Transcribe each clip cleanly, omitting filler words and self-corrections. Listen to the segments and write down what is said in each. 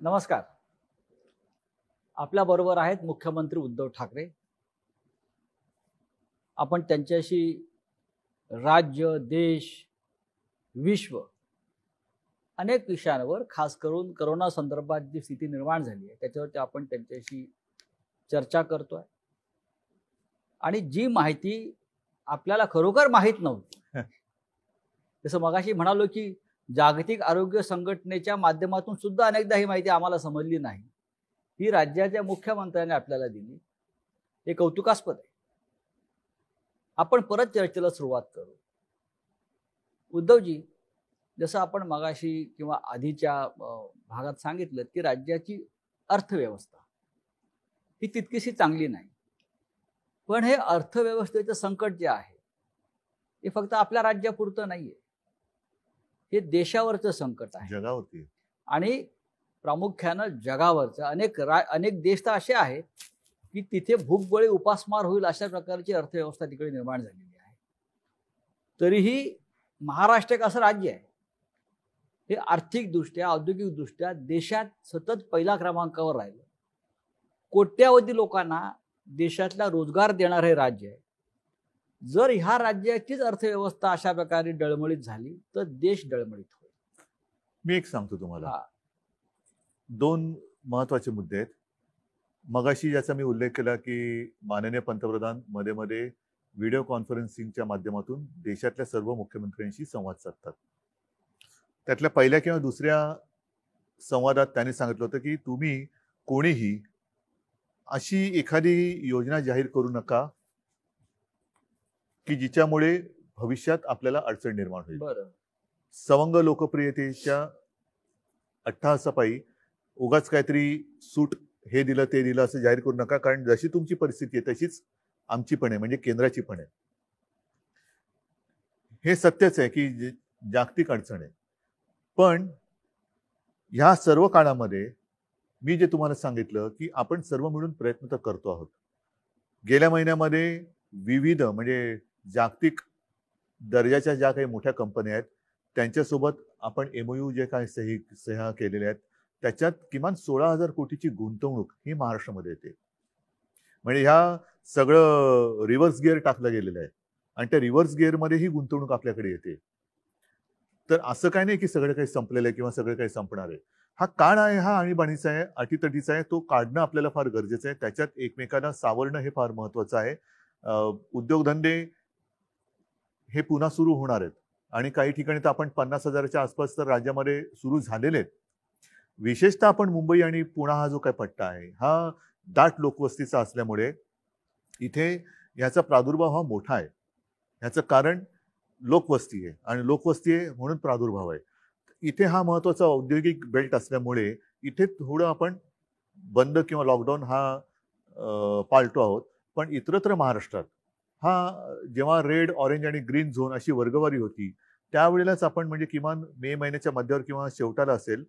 नमस्कार. आपल्या बरोबर आहेत मुख्यमंत्री उद्धव ठाकरे. आपण त्यांच्याशी राज्य, देश, विश्व अनेक विषयांवर खास करून कोरोना संदर्भात जी स्थिती निर्माण झाली आहे त्याच्यावरती आपण त्यांच्याशी चर्चा करतोय. आणि जी माहिती आपल्याला खरोखर माहीत नव्हती, जसं मगाशी म्हणालो की जागतिक आरोग्य संघटनेच्या माध्यमातून सुद्धा अनेकदा ही माहिती आम्हाला समजली नाही, ही राज्याच्या मुख्यमंत्र्यांनी आपल्याला दिली. हे कौतुकास्पद आहे. आपण परत चर्चेला सुरुवात करू. उद्धवजी, जसं आपण मगाशी किंवा आधीच्या भागात सांगितलं की राज्याची अर्थव्यवस्था ही तितकीशी चांगली नाही, पण हे अर्थव्यवस्थेचं संकट जे आहे हे फक्त आपल्या राज्यापुरतं नाहीये, हे देशावरचं संकट आहे, जगावरती आणि प्रामुख्यानं जगावरचं. अनेक देश तर असे आहेत की तिथे भूकबळी उपासमार होईल अशा प्रकारची अर्थव्यवस्था तिकडे निर्माण झालेली आहे. तरीही महाराष्ट्र एक असं राज्य आहे हे आर्थिकदृष्ट्या, औद्योगिकदृष्ट्या देशात सतत पहिल्या क्रमांकावर राहिलं. कोट्यावधी लोकांना देशातला रोजगार देणारे राज्य आहे. जर ह्या राज्याचीच अर्थव्यवस्था अशा प्रकारे डळमळीत झाली तर देश डळमळीत होईल. मी एक सांगतो तुम्हाला, दोन महत्वाचे मुद्दे आहेत. मगाशी ज्याचा मी उल्लेख केला की माननीय पंतप्रधान मध्ये मध्ये व्हिडिओ कॉन्फरन्सिंगच्या माध्यमातून देशातल्या सर्व मुख्यमंत्र्यांशी संवाद साधतात. त्यातल्या पहिल्या किंवा दुसऱ्या संवादात त्यांनी सांगितलं होतं की तुम्ही कोणीही अशी एखादी योजना जाहीर करू नका की जिच्यामुळे भविष्यात आपल्याला अडचण निर्माण होईल. बरं. सवंग लोकप्रियतेच्या अट्टहासापायी उगाच काहीतरी सूट हे दिलं ते दिलं असं जाहीर करू नका, कारण जशी तुमची परिस्थिती आहे तशीच आमची पण आहे, म्हणजे केंद्राची पण आहे. हे सत्यच आहे की जागतिक अडचण आहे. पण ह्या सर्व काळामध्ये मी जे तुम्हाला सांगितलं की आपण सर्व मिळून प्रयत्न तर करतो आहोत. गेल्या महिन्यामध्ये विविध म्हणजे जागतिक दर्जाच्या ज्या काही मोठ्या कंपन्या आहेत त्यांच्यासोबत आपण MOU जे काही सह्या केलेल्या आहेत त्याच्यात किमान 16,000 कोटीची गुंतवणूक ही महाराष्ट्रामध्ये येते. म्हणजे ह्या सगळं रिव्हर्स गिअर टाकलं गेलेलं आहे आणि त्या रिव्हर्स गिअरमध्ये ही गुंतवणूक आपल्याकडे येते. तर असं काही नाही की सगळं काही संपलेलं आहे किंवा सगळं काही संपणार आहे. हा काळ आहे, हा आणीबाणीचा आहे, अटीतटीचा आहे. तो काढणं आपल्याला फार गरजेचं आहे. त्याच्यात एकमेकांना सावरणं हे फार महत्वाचं आहे. उद्योगधंदे हे पुन्हा सुरू होणार आहेत आणि काही ठिकाणी तर आपण 50,000च्या आसपास तर राज्यामध्ये सुरू झालेले आहेत. विशेषतः आपण मुंबई आणि पुणा हा जो काय पट्टा आहे हा दाट लोकवस्तीचा असल्यामुळे इथे ह्याचा प्रादुर्भाव हा मोठा आहे. ह्याचं कारण लोकवस्ती आहे आणि लोकवस्ती आहे म्हणून प्रादुर्भाव आहे. इथे हा महत्वाचा औद्योगिक बेल्ट असल्यामुळे इथे थोडं आपण बंद किंवा लॉकडाऊन हा पाळतो आहोत. पण इतरत्र महाराष्ट्रात हा जेव्हा रेड, ऑरेंज आणि ग्रीन झोन अशी वर्गवारी होती त्यावेळेलाच आपण म्हणजे किमान मे महिन्याच्या मध्यावर किंवा शेवटाला असेल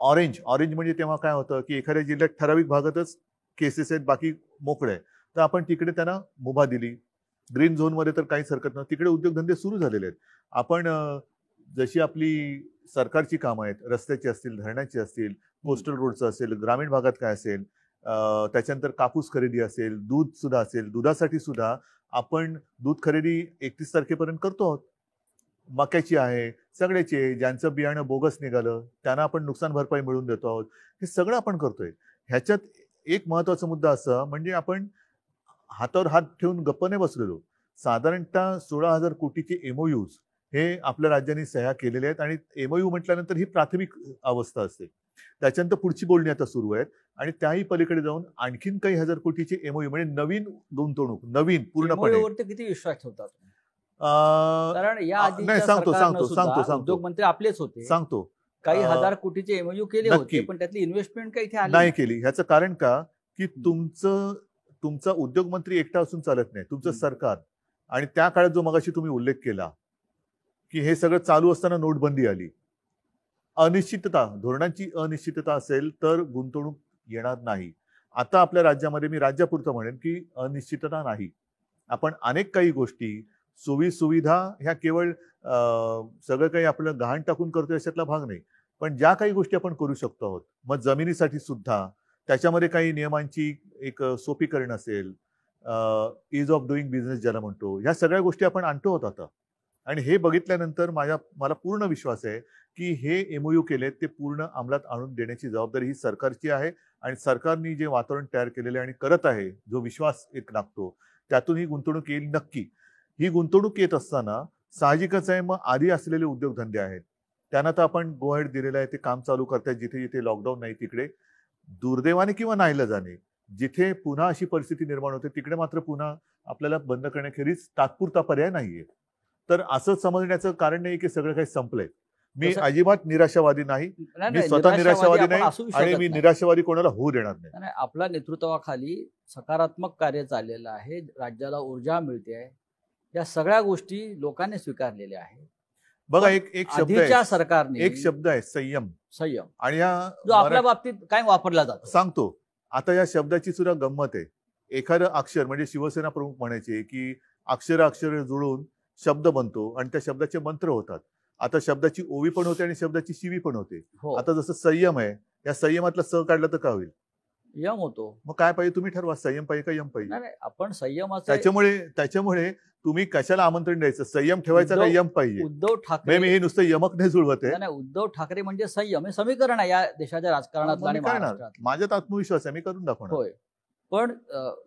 ऑरेंज म्हणजे तेव्हा काय होतं की एखाद्या जिल्ह्यात ठराविक भागातच केसेस आहेत, बाकी मोकळे आहे, तर आपण तिकडे त्यांना मुभा दिली. ग्रीन झोनमध्ये तर काहीच हरकत नव्हती, तिकडे उद्योगधंदे सुरू झालेले आहेत. आपण जशी आपली सरकारची कामं आहेत, रस्त्याची असतील, धरणाची असतील, कोस्टल रोडचं असेल, ग्रामीण भागात काय असेल, त्याच्यानंतर कापूस खरेदी असेल, दूध सुद्धा असेल, दुधासाठी सुद्धा आपण दूध खरेदी 31 तारखेपर्यंत करतो आहोत. मक्याची आहे, सगळ्याची आहे. ज्यांचं बियाणं बोगस निघालं त्यांना आपण नुकसान भरपाई मिळवून देतो आहोत. हे सगळं आपण करतोय. ह्याच्यात एक महत्वाचा मुद्दा असा म्हणजे आपण हातावर हात ठेवून गप्प नाही बसलेलो. साधारणतः 16,000 कोटीचे MOUs हे आपल्या राज्याने सह्या केलेले आहेत आणि MOU म्हटल्यानंतर ही प्राथमिक अवस्था असते. त्याच्यानंतर पुढची बोलणी आता सुरू आहेत आणि त्याही पलीकडे जाऊन आणखीन काही हजार कोटीचे MOU म्हणजे नवीन गुंतवणूक, नवीन पूर्णपणे. किती विश्वास ठेवतात? कारण या आधी सांगतो उद्योगमंत्री आपलेच होते. सांगतो काही हजार कोटीचे MOU केले होते पण त्यातली इन्व्हेस्टमेंट काही इथे नाही केली. ह्याचं कारण का की तुमचा उद्योगमंत्री एकटा असून चालत नाही, तुमचं सरकार. आणि त्या काळात जो मगाशी तुम्ही उल्लेख केला की हे सगळं चालू असताना नोटबंदी आली. अनिश्चितता, धोरणांची अनिश्चितता असेल तर गुंतवणूक येणार नाही. आता आपल्या राज्यामध्ये मी राज्यापुरतं म्हणेन की अनिश्चितता नाही. आपण अनेक काही गोष्टी, सुविधा ह्या केवळ सगळं काही आपलं गहाण टाकून करतोय अशातला भाग नाही. पण ज्या काही गोष्टी आपण करू शकतो आहोत, मग जमिनीसाठी सुद्धा त्याच्यामध्ये काही नियमांची एक सोपीकरण असेल, इज ऑफ डुईंग बिझनेस ज्याला म्हणतो, ह्या सगळ्या गोष्टी आपण आणतो आहोत आता. आणि हे बघितल्यानंतर मला पूर्ण विश्वास आहे की हे एमओयू केलेत ते पूर्ण अंमलात आणून देण्याची जबाबदारी ही सरकारची आहे. आणि सरकारने जे वातावरण तयार केलेलं आहे आणि करत आहे, जो विश्वास एक लागतो, त्यातून ही गुंतवणूक येईल नक्की. ही गुंतवणूक येत असताना साहजिकच आहे, मग आधी असलेले उद्योगधंदे आहेत त्यांना तर आपण गो हेड दिलेलं आहे, ते काम चालू करतायत जिथे जिथे लॉकडाऊन नाही तिकडे. दुर्दैवाने किंवा नाईलाजाने जिथे पुन्हा अशी परिस्थिती निर्माण होते तिकडे मात्र पुन्हा आपल्याला बंद करण्याखेरीज तात्पुरता पर्याय नाहीये. तर असं समजण्याचं कारण नाही की सगळं काही संपलंय. मी अजिबात निराशावादी नाही, मी स्वतः निराशावादी नाही आणि मी निराशावादी कोणाला होऊ देणार नाही. आपल्या नेतृत्वाखाली सकारात्मक कार्य चाललेलं आहे, राज्याला ऊर्जा मिळते आहे, या सगळ्या गोष्टी लोकांनी स्वीकारलेल्या आहेत. बघा एक शब्द आहे, सरकारने एक शब्द आहे संयम. आणि जो आपल्या बाबतीत काय वापरला जातो सांगतो. आता या शब्दाची सुद्धा गंमत आहे. एखादं अक्षर म्हणजे शिवसेना प्रमुख म्हणायचे की अक्षर जुळून शब्द बनतो आणि त्या शब्दाचे मंत्र होतात. आता शब्दाची ओवी पण होते आणि शब्दाची शिवी पण होते. आता जसं संयम आहे, या संयमातला स काढलं तर काय होईल? यम होतो. मग काय पाहिजे तुम्ही ठरवा, संयम पाहिजे का यम पाहिजे? आपण संयमाचं त्याच्यामुळे तुम्ही कशाला आमंत्रण द्यायचं? संयम ठेवायचा का यम पाहिजे? उद्धव ठाकरे, मी हे नुसतं यमक नाही जुळवत आहे. उद्धव ठाकरे म्हणजे संयम हे समीकरण आहे या देशाच्या राजकारणात आणि महाराष्ट्रात. माझ्यात आत्मविश्वास आहे, मी करून दाखवणार. होय, पण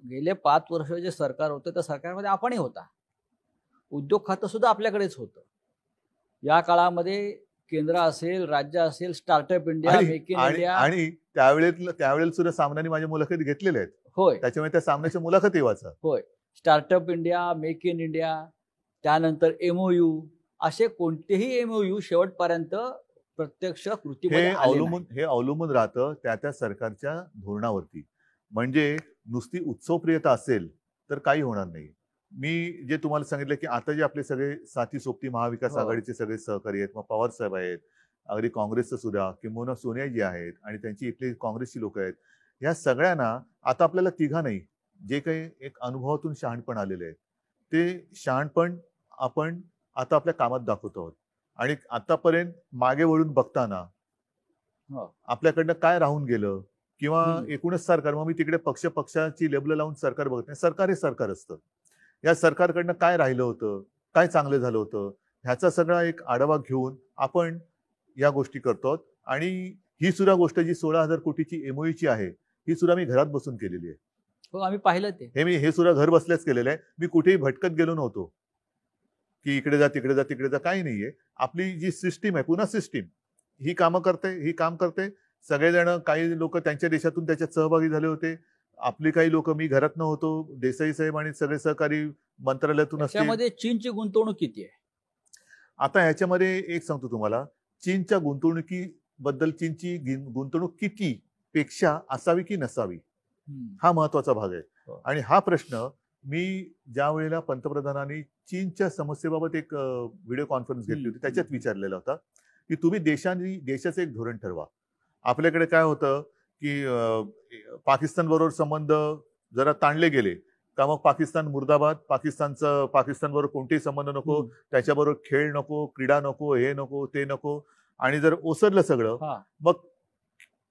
गेले 5 वर्ष जे सरकार होतं त्या सरकारमध्ये आपणही होता. उद्योग खातं सुद्धा आपल्याकडेच होतं. या काळामध्ये केंद्र असेल, राज्य असेल, startup India, make in India, आणि त्यावेळेला सुद्धा सामन्याने माझ्या मुलाखती घेतलेल्या आहेत. होय, त्याच्यामुळे त्या सामन्याच्या मुलाखती वाचा. होय, startup India, make in India, त्यानंतर एमओयू, असे कोणतेही एमओयू शेवटपर्यंत प्रत्यक्ष कृतीमध्ये हे अवलंबून राहतं त्या सरकारच्या धोरणावरती. म्हणजे नुसती उत्सवप्रियता असेल तर काही होणार नाही. मी जे तुम्हाला सांगितलं की आता जे आपले सगळे साथी सोबती महाविकास आघाडीचे सगळे सहकारी आहेत, मग पवार साहेब आहेत, अगदी काँग्रेसचं सुद्धा, किंबहुना सोनियाजी आहेत आणि त्यांची इथली काँग्रेसची लोक आहेत, या सगळ्यांना आता आपल्याला तिघा नाही, जे काही एक अनुभवातून शहाणपण आलेलं आहे ते शहाणपण आपण आता आपल्या कामात दाखवतो आहोत. आणि आतापर्यंत मागे वळून बघताना आपल्याकडनं काय राहून गेलं किंवा एकूणच सरकार, मग मी तिकडे पक्षाची लेबल लावून सरकार बघत नाही. सरकार हे सरकार असतं. या सरकारकडनं काय राहिलं होतं, काय चांगलं झालं होतं, ह्याचा सगळा एक आढावा घेऊन आपण या गोष्टी करतो. आणि ही सुद्धा गोष्ट जी 16,000 कोटीची एमओयूची आहे, ही सुद्धा मी घरात बसून केलेली आहे. हो, आम्ही पाहिलं ते. हे सुद्धा घर बसल्याच केलेलं आहे. मी कुठेही भटकत गेलो नव्हतो की इकडे जा तिकडे जा तिकडे जा, काही नाहीये. आपली जी सिस्टीम आहे, पुन्हा सिस्टीम ही काम करते. सगळेजण, काही लोक त्यांच्या देशातून त्याच्यात सहभागी झाले होते. आपली काही लोक, मी घरात नव्हतो, देसाई साहेब आणि सगळे सहकारी मंत्रालयातून असतील. त्यामध्ये चीनची गुंतवणूक किती आहे? आता ह्याच्यामध्ये एक सांगतो तुम्हाला, चीनच्या गुंतवणुकीबद्दल, चीनची गुंतवणूक किती पेक्षा असावी की नसावी, हा महत्वाचा भाग आहे. आणि हा प्रश्न मी ज्या वेळेला पंतप्रधानांनी चीनच्या समस्येबाबत एक व्हिडिओ कॉन्फरन्स घेतली होती त्याच्यात विचारलेला होता की तुम्ही देशाचं एक धोरण ठरवा. आपल्याकडे काय होतं की पाकिस्तान बरोबर संबंध जरा ताणले गेले का मग पाकिस्तान मुर्दाबाद, पाकिस्तान बरोबर कोणतेही संबंध नको, त्याच्याबरोबर खेळ नको, क्रीडा नको, हे नको ते नको. आणि जर ओसरलं सगळं, मग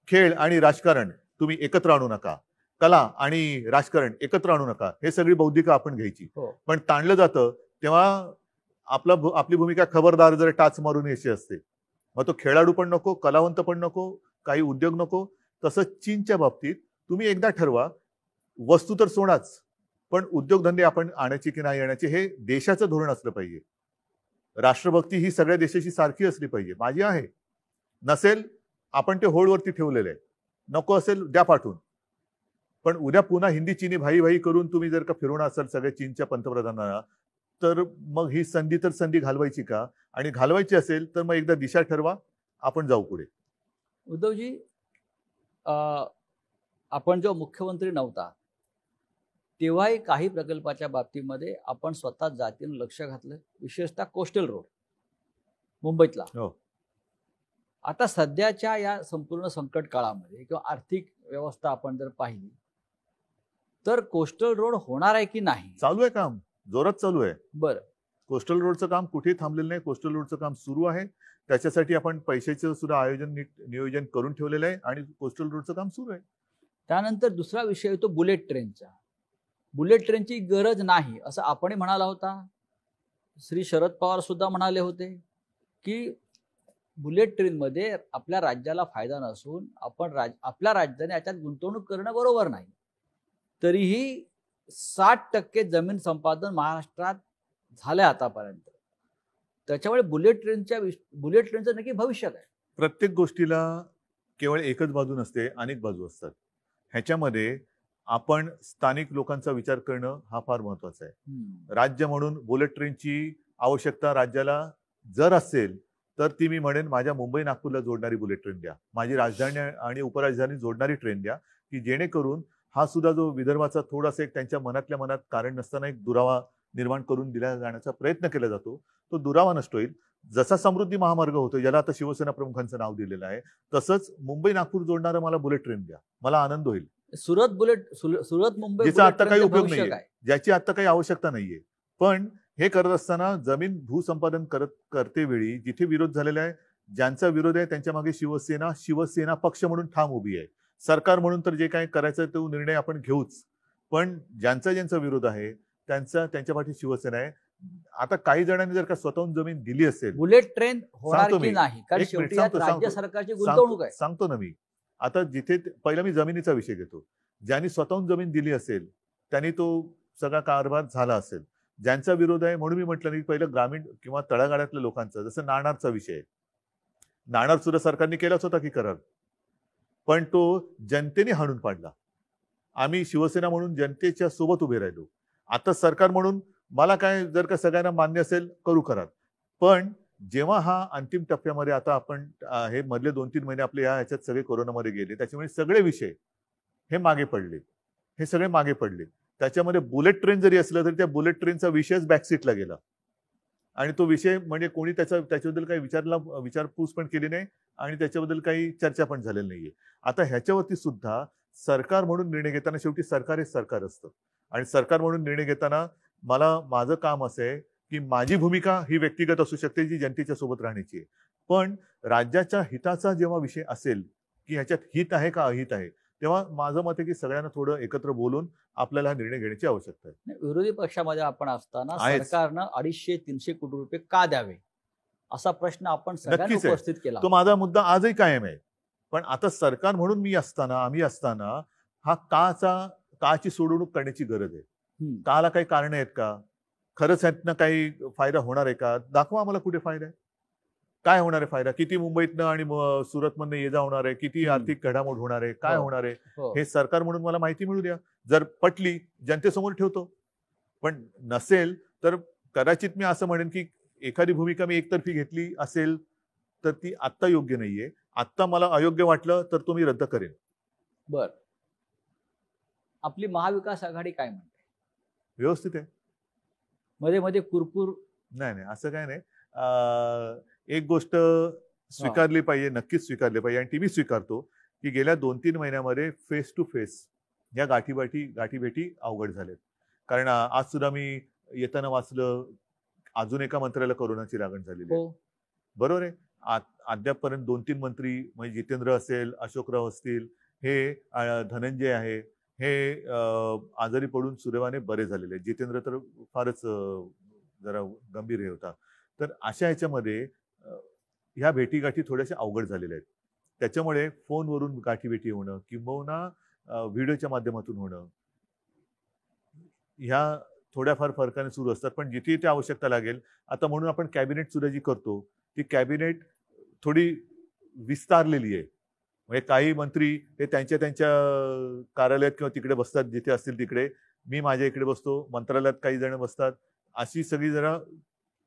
खेळ आणि राजकारण तुम्ही एकत्र आणू नका, कला आणि राजकारण एकत्र आणू नका, हे सगळी बौद्धिक आपण घ्यायची. पण ताणलं जातं तेव्हा आपली भूमिका खबरदार जर टाच मारून यायची असते. मग तो खेळाडू पण नको, कलावंत पण नको, काही उद्योग नको. तसं चीनच्या बाबतीत तुम्ही एकदा ठरवा, वस्तू तर सोडाच, पण उद्योगधंदे आपण आणायचे की नाही आणायचे हे देशाचं धोरण असलं पाहिजे. राष्ट्रभक्ती ही सगळ्या देशाची सारखी असली पाहिजे. माझी आहे, नसेल आपण ते होल्डवरती ठेवलेलं आहे, नको असेल द्या पाठवून. पण उद्या पुन्हा हिंदी चीनी भाई भाई करून तुम्ही जर का फिरवणार असाल सगळ्या चीनच्या पंतप्रधानांना, तर मग ही संधी घालवायची का? आणि घालवायची असेल तर मग एकदा दिशा ठरवा, आपण जाऊ पुढे. उद्धवजी, आपण जेव्हा मुख्यमंत्री नव्हता तेव्हाही काही प्रकल्पाच्या बाबतीमध्ये आपण स्वतः जातीनं लक्ष घातलं, विशेषतः कोस्टल रोड मुंबईतला. आता सध्याच्या या संपूर्ण संकट काळामध्ये किंवा आर्थिक व्यवस्था आपण जर पाहिली तर कोस्टल रोड होणार आहे की नाही? चालू आहे काम, जोरात चालू आहे. बरं, कोस्टल रोडचं काम कुठेही थांबलेलं नाही. कोस्टल रोडचं काम सुरू आहे. त्याच्यासाठी आपण पैशाचं सुद्धा आयोजन नियोजन करून ठेवलेलं आहे आणि कोस्टल रोडचं काम सुरू आहे. त्यानंतर दुसरा विषय येतो बुलेट ट्रेनचा. बुलेट ट्रेनची गरज नाही असं आपण म्हणाला होता. श्री शरद पवार सुद्धा म्हणाले होते की बुलेट ट्रेनमध्ये आपल्या राज्याला फायदा नसून आपण आपल्या राज्याने याच्यात गुंतवणूक करणं बरोबर नाही. तरीही 60% जमीन संपादन महाराष्ट्रात झालंय आतापर्यंत. त्याच्यामुळे बुलेट ट्रेनचं नक्की भविष्य काय? प्रत्येक गोष्टीला केवळ एकच बाजू नसते, अनेक बाजू असतात. ह्याच्यामध्ये आपण स्थानिक लोकांचा विचार करणं हा फार महत्वाचा आहे. राज्य म्हणून बुलेट ट्रेनची आवश्यकता राज्याला जर असेल तर ती मी म्हणेन माझ्या मुंबई नागपूरला जोडणारी बुलेट ट्रेन द्या, माझी राजधानी आणि उपराजधानी जोडणारी ट्रेन द्या, की जेणेकरून हा सुद्धा जो विदर्भाचा थोडासा एक त्यांच्या मनातल्या मनात कारण नसताना एक दुरावा निर्माण करून दिला जाण्याचा प्रयत्न केला जातो, तो दुरावा नष्ट होईल. जसा समृद्धी महामार्ग होतो, ज्याला आता शिवसेना प्रमुखांचं नाव दिलेलं आहे, तसंच मुंबई नागपूर जोडणारं मला बुलेट ट्रेन द्या, मला आनंद होईल. सुरत मुंबई ज्याचा आता काही उपयोग नाहीये, ज्याची आता काही आवश्यकता नाहीये. पण हे करत असताना जमीन भूसंपादन करते वेळी जिथे विरोध झालेला आहे, ज्यांचा विरोध आहे त्यांच्या मागे शिवसेना पक्ष म्हणून ठाम उभी आहे. सरकार म्हणून तर जे काय करायचं तो निर्णय आपण घेऊच, पण ज्यांचा विरोध आहे त्यांच्या पाठी शिवसेना आहे. आता काही जणांनी जर का स्वतःहून जमीन दिली असेल, बुलेट ट्रेन होणार की नाही, कारण शेवटी राज्य सरकारची गुंतवणूक आहे. सांगतो ना मी. आता जिथे पहिला मी जमिनीचा विषय घेतो. ज्यांनी स्वतःहून जमीन दिली असेल त्यांनी तो सगळा कारभार झाला असेल. ज्यांचा विरोध आहे म्हणून मी म्हटलं की पहिलं ग्रामीण किंवा तळागाळातल्या लोकांचा, जसं नाणारचा विषय आहे, नाणार सुद्धा सरकारने केलाच होता की करार, पण तो जनतेने हाणून पाडला. आम्ही शिवसेना म्हणून जनतेच्या सोबत उभे राहिलो. आता सरकार म्हणून मला काय, जर का सगळ्यांना मान्य असेल करू करार, पण जेव्हा हा अंतिम टप्प्यामध्ये आता आपण हे मधले 2-3 महिने आपले ह्याच्यात सगळे कोरोनामध्ये गेले, त्याच्यामुळे सगळे विषय हे मागे पडले. त्याच्यामध्ये बुलेट ट्रेन जरी असलं तरी त्या बुलेट ट्रेनचा विषयच बॅकसीटला गेला आणि तो विषय म्हणजे कोणी त्याच्याबद्दल काही विचारपूस पण केली नाही आणि त्याच्याबद्दल काही चर्चा पण झालेली नाहीये. आता ह्याच्यावरती सुद्धा सरकार म्हणून निर्णय घेताना शेवटी सरकार हे सरकार असतं आणि सरकार म्हणून निर्णय घेताना माझं काम असं आहे की माझी भूमिका ही व्यक्तिगत असू शकते, जी जनतेच्या सोबत राहण्याची आहे, पण राज्याच्या हिताचा जेव्हा विषय असेल की ह्याच्यात हित आहे का अहित आहे, तेव्हा माझं मत आहे की सगळ्यांना थोडं एकत्र बोलून आपल्याला हा निर्णय घेण्याची आवश्यकता आहे. विरोधी पक्षामध्ये आपण असताना सरकारनं 250-300 कोटी रुपये का द्यावे असा प्रश्न आपण सगळ्यांनी उपस्थित केला. तो माझा मुद्दा आजही कायम आहे. पण आता सरकार म्हणून आम्ही असताना हा काची सोडवणूक करण्याची गरज आहे. काला काही कारण आहेत का, खरंच ह्यातनं काही फायदा होणार आहे का, दाखवा आम्हाला कुठे फायदा आहे, काय होणार आहे फायदा, किती मुंबईतनं आणि सुरतमधनं ये जा होणार आहे, किती आर्थिक घडामोड होणार आहे, काय होणार आहे, हे सरकार म्हणून मला माहिती मिळू द्या. जर पटली जनतेसमोर ठेवतो, पण नसेल तर कदाचित मी असं म्हणेन की एखादी भूमिका मी एकतर्फी घेतली असेल तर ती आत्ता योग्य नाहीये. आत्ता मला अयोग्य वाटलं तर तो मी रद्द करेन. बर, आपली महाविकास आघाडी काय म्हणते? व्यवस्थित आहे. मध्ये मध्ये कुरकुर नाही, असं काय नाही. एक गोष्ट स्वीकारली पाहिजे, नक्कीच स्वीकारली पाहिजे, आणि ती मी स्वीकारतो की गेल्या 2-3 महिन्यामध्ये फेस टू फेस या गाठीभेटी अवघड झाल्यात. कारण आज सुद्धा मी येताना वाचलं, अजून एका मंत्र्याला कोरोनाची लागण झालेली आहे. बरोबर आहे. अद्यापपर्यंत 2-3 मंत्री म्हणजे जितेंद्र असेल, अशोकराव असतील, हे धनंजय आहे, हे आजारी पडून सुदैवाने बरे झालेले आहेत. जितेंद्र तर फारच जरा गंभीर हे होता. तर अशा ह्याच्यामध्ये ह्या भेटीगाठी थोड्याशा अवघड झालेल्या आहेत. त्याच्यामुळे फोनवरून गाठीभेटी होणं किंबहुना व्हिडिओच्या माध्यमातून होणं, ह्या थोड्याफार फरकाने सुरू असतात. पण जिथे ते आवश्यकता लागेल, आता म्हणून आपण कॅबिनेट सुद्धा जी करतो ती कॅबिनेट थोडी विस्तारलेली आहे. म्हणजे काही मंत्री हे त्यांच्या कार्यालयात किंवा तिकडे बसतात, जिथे असतील तिकडे. मी माझ्या इकडे बसतो, मंत्रालयात काही जण बसतात. अशी सगळी जरा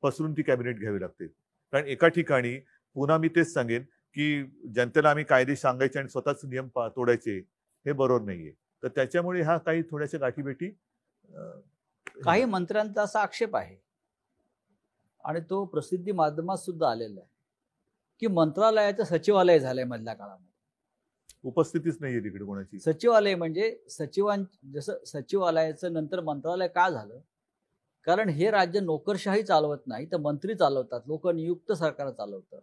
पसरून ती कॅबिनेट घ्यावी लागते. कारण एका ठिकाणी पुन्हा मी तेच सांगेन की जनतेला आम्ही कायदे सांगायचे आणि स्वतःच नियम तोडायचे, हे बरोबर नाहीये. तर त्याच्यामुळे ह्या काही थोड्याशा गाठीभेटी. काही मंत्र्यांचा असा आक्षेप आहे आणि तो प्रसिद्धी माध्यमात सुद्धा आलेला आहे की मंत्रालयाचं सचिवालय झालंय मधल्या काळामध्ये. उपस्थितीच नाहीये तिकडे कोणाची. सचिवालय म्हणजे जसं सचिवालयाचं नंतर मंत्रालय का झालं, कारण हे राज्य नोकरशाही चालवत नाही तर मंत्री चालवतात, लोक नियुक्त सरकार चालवतं.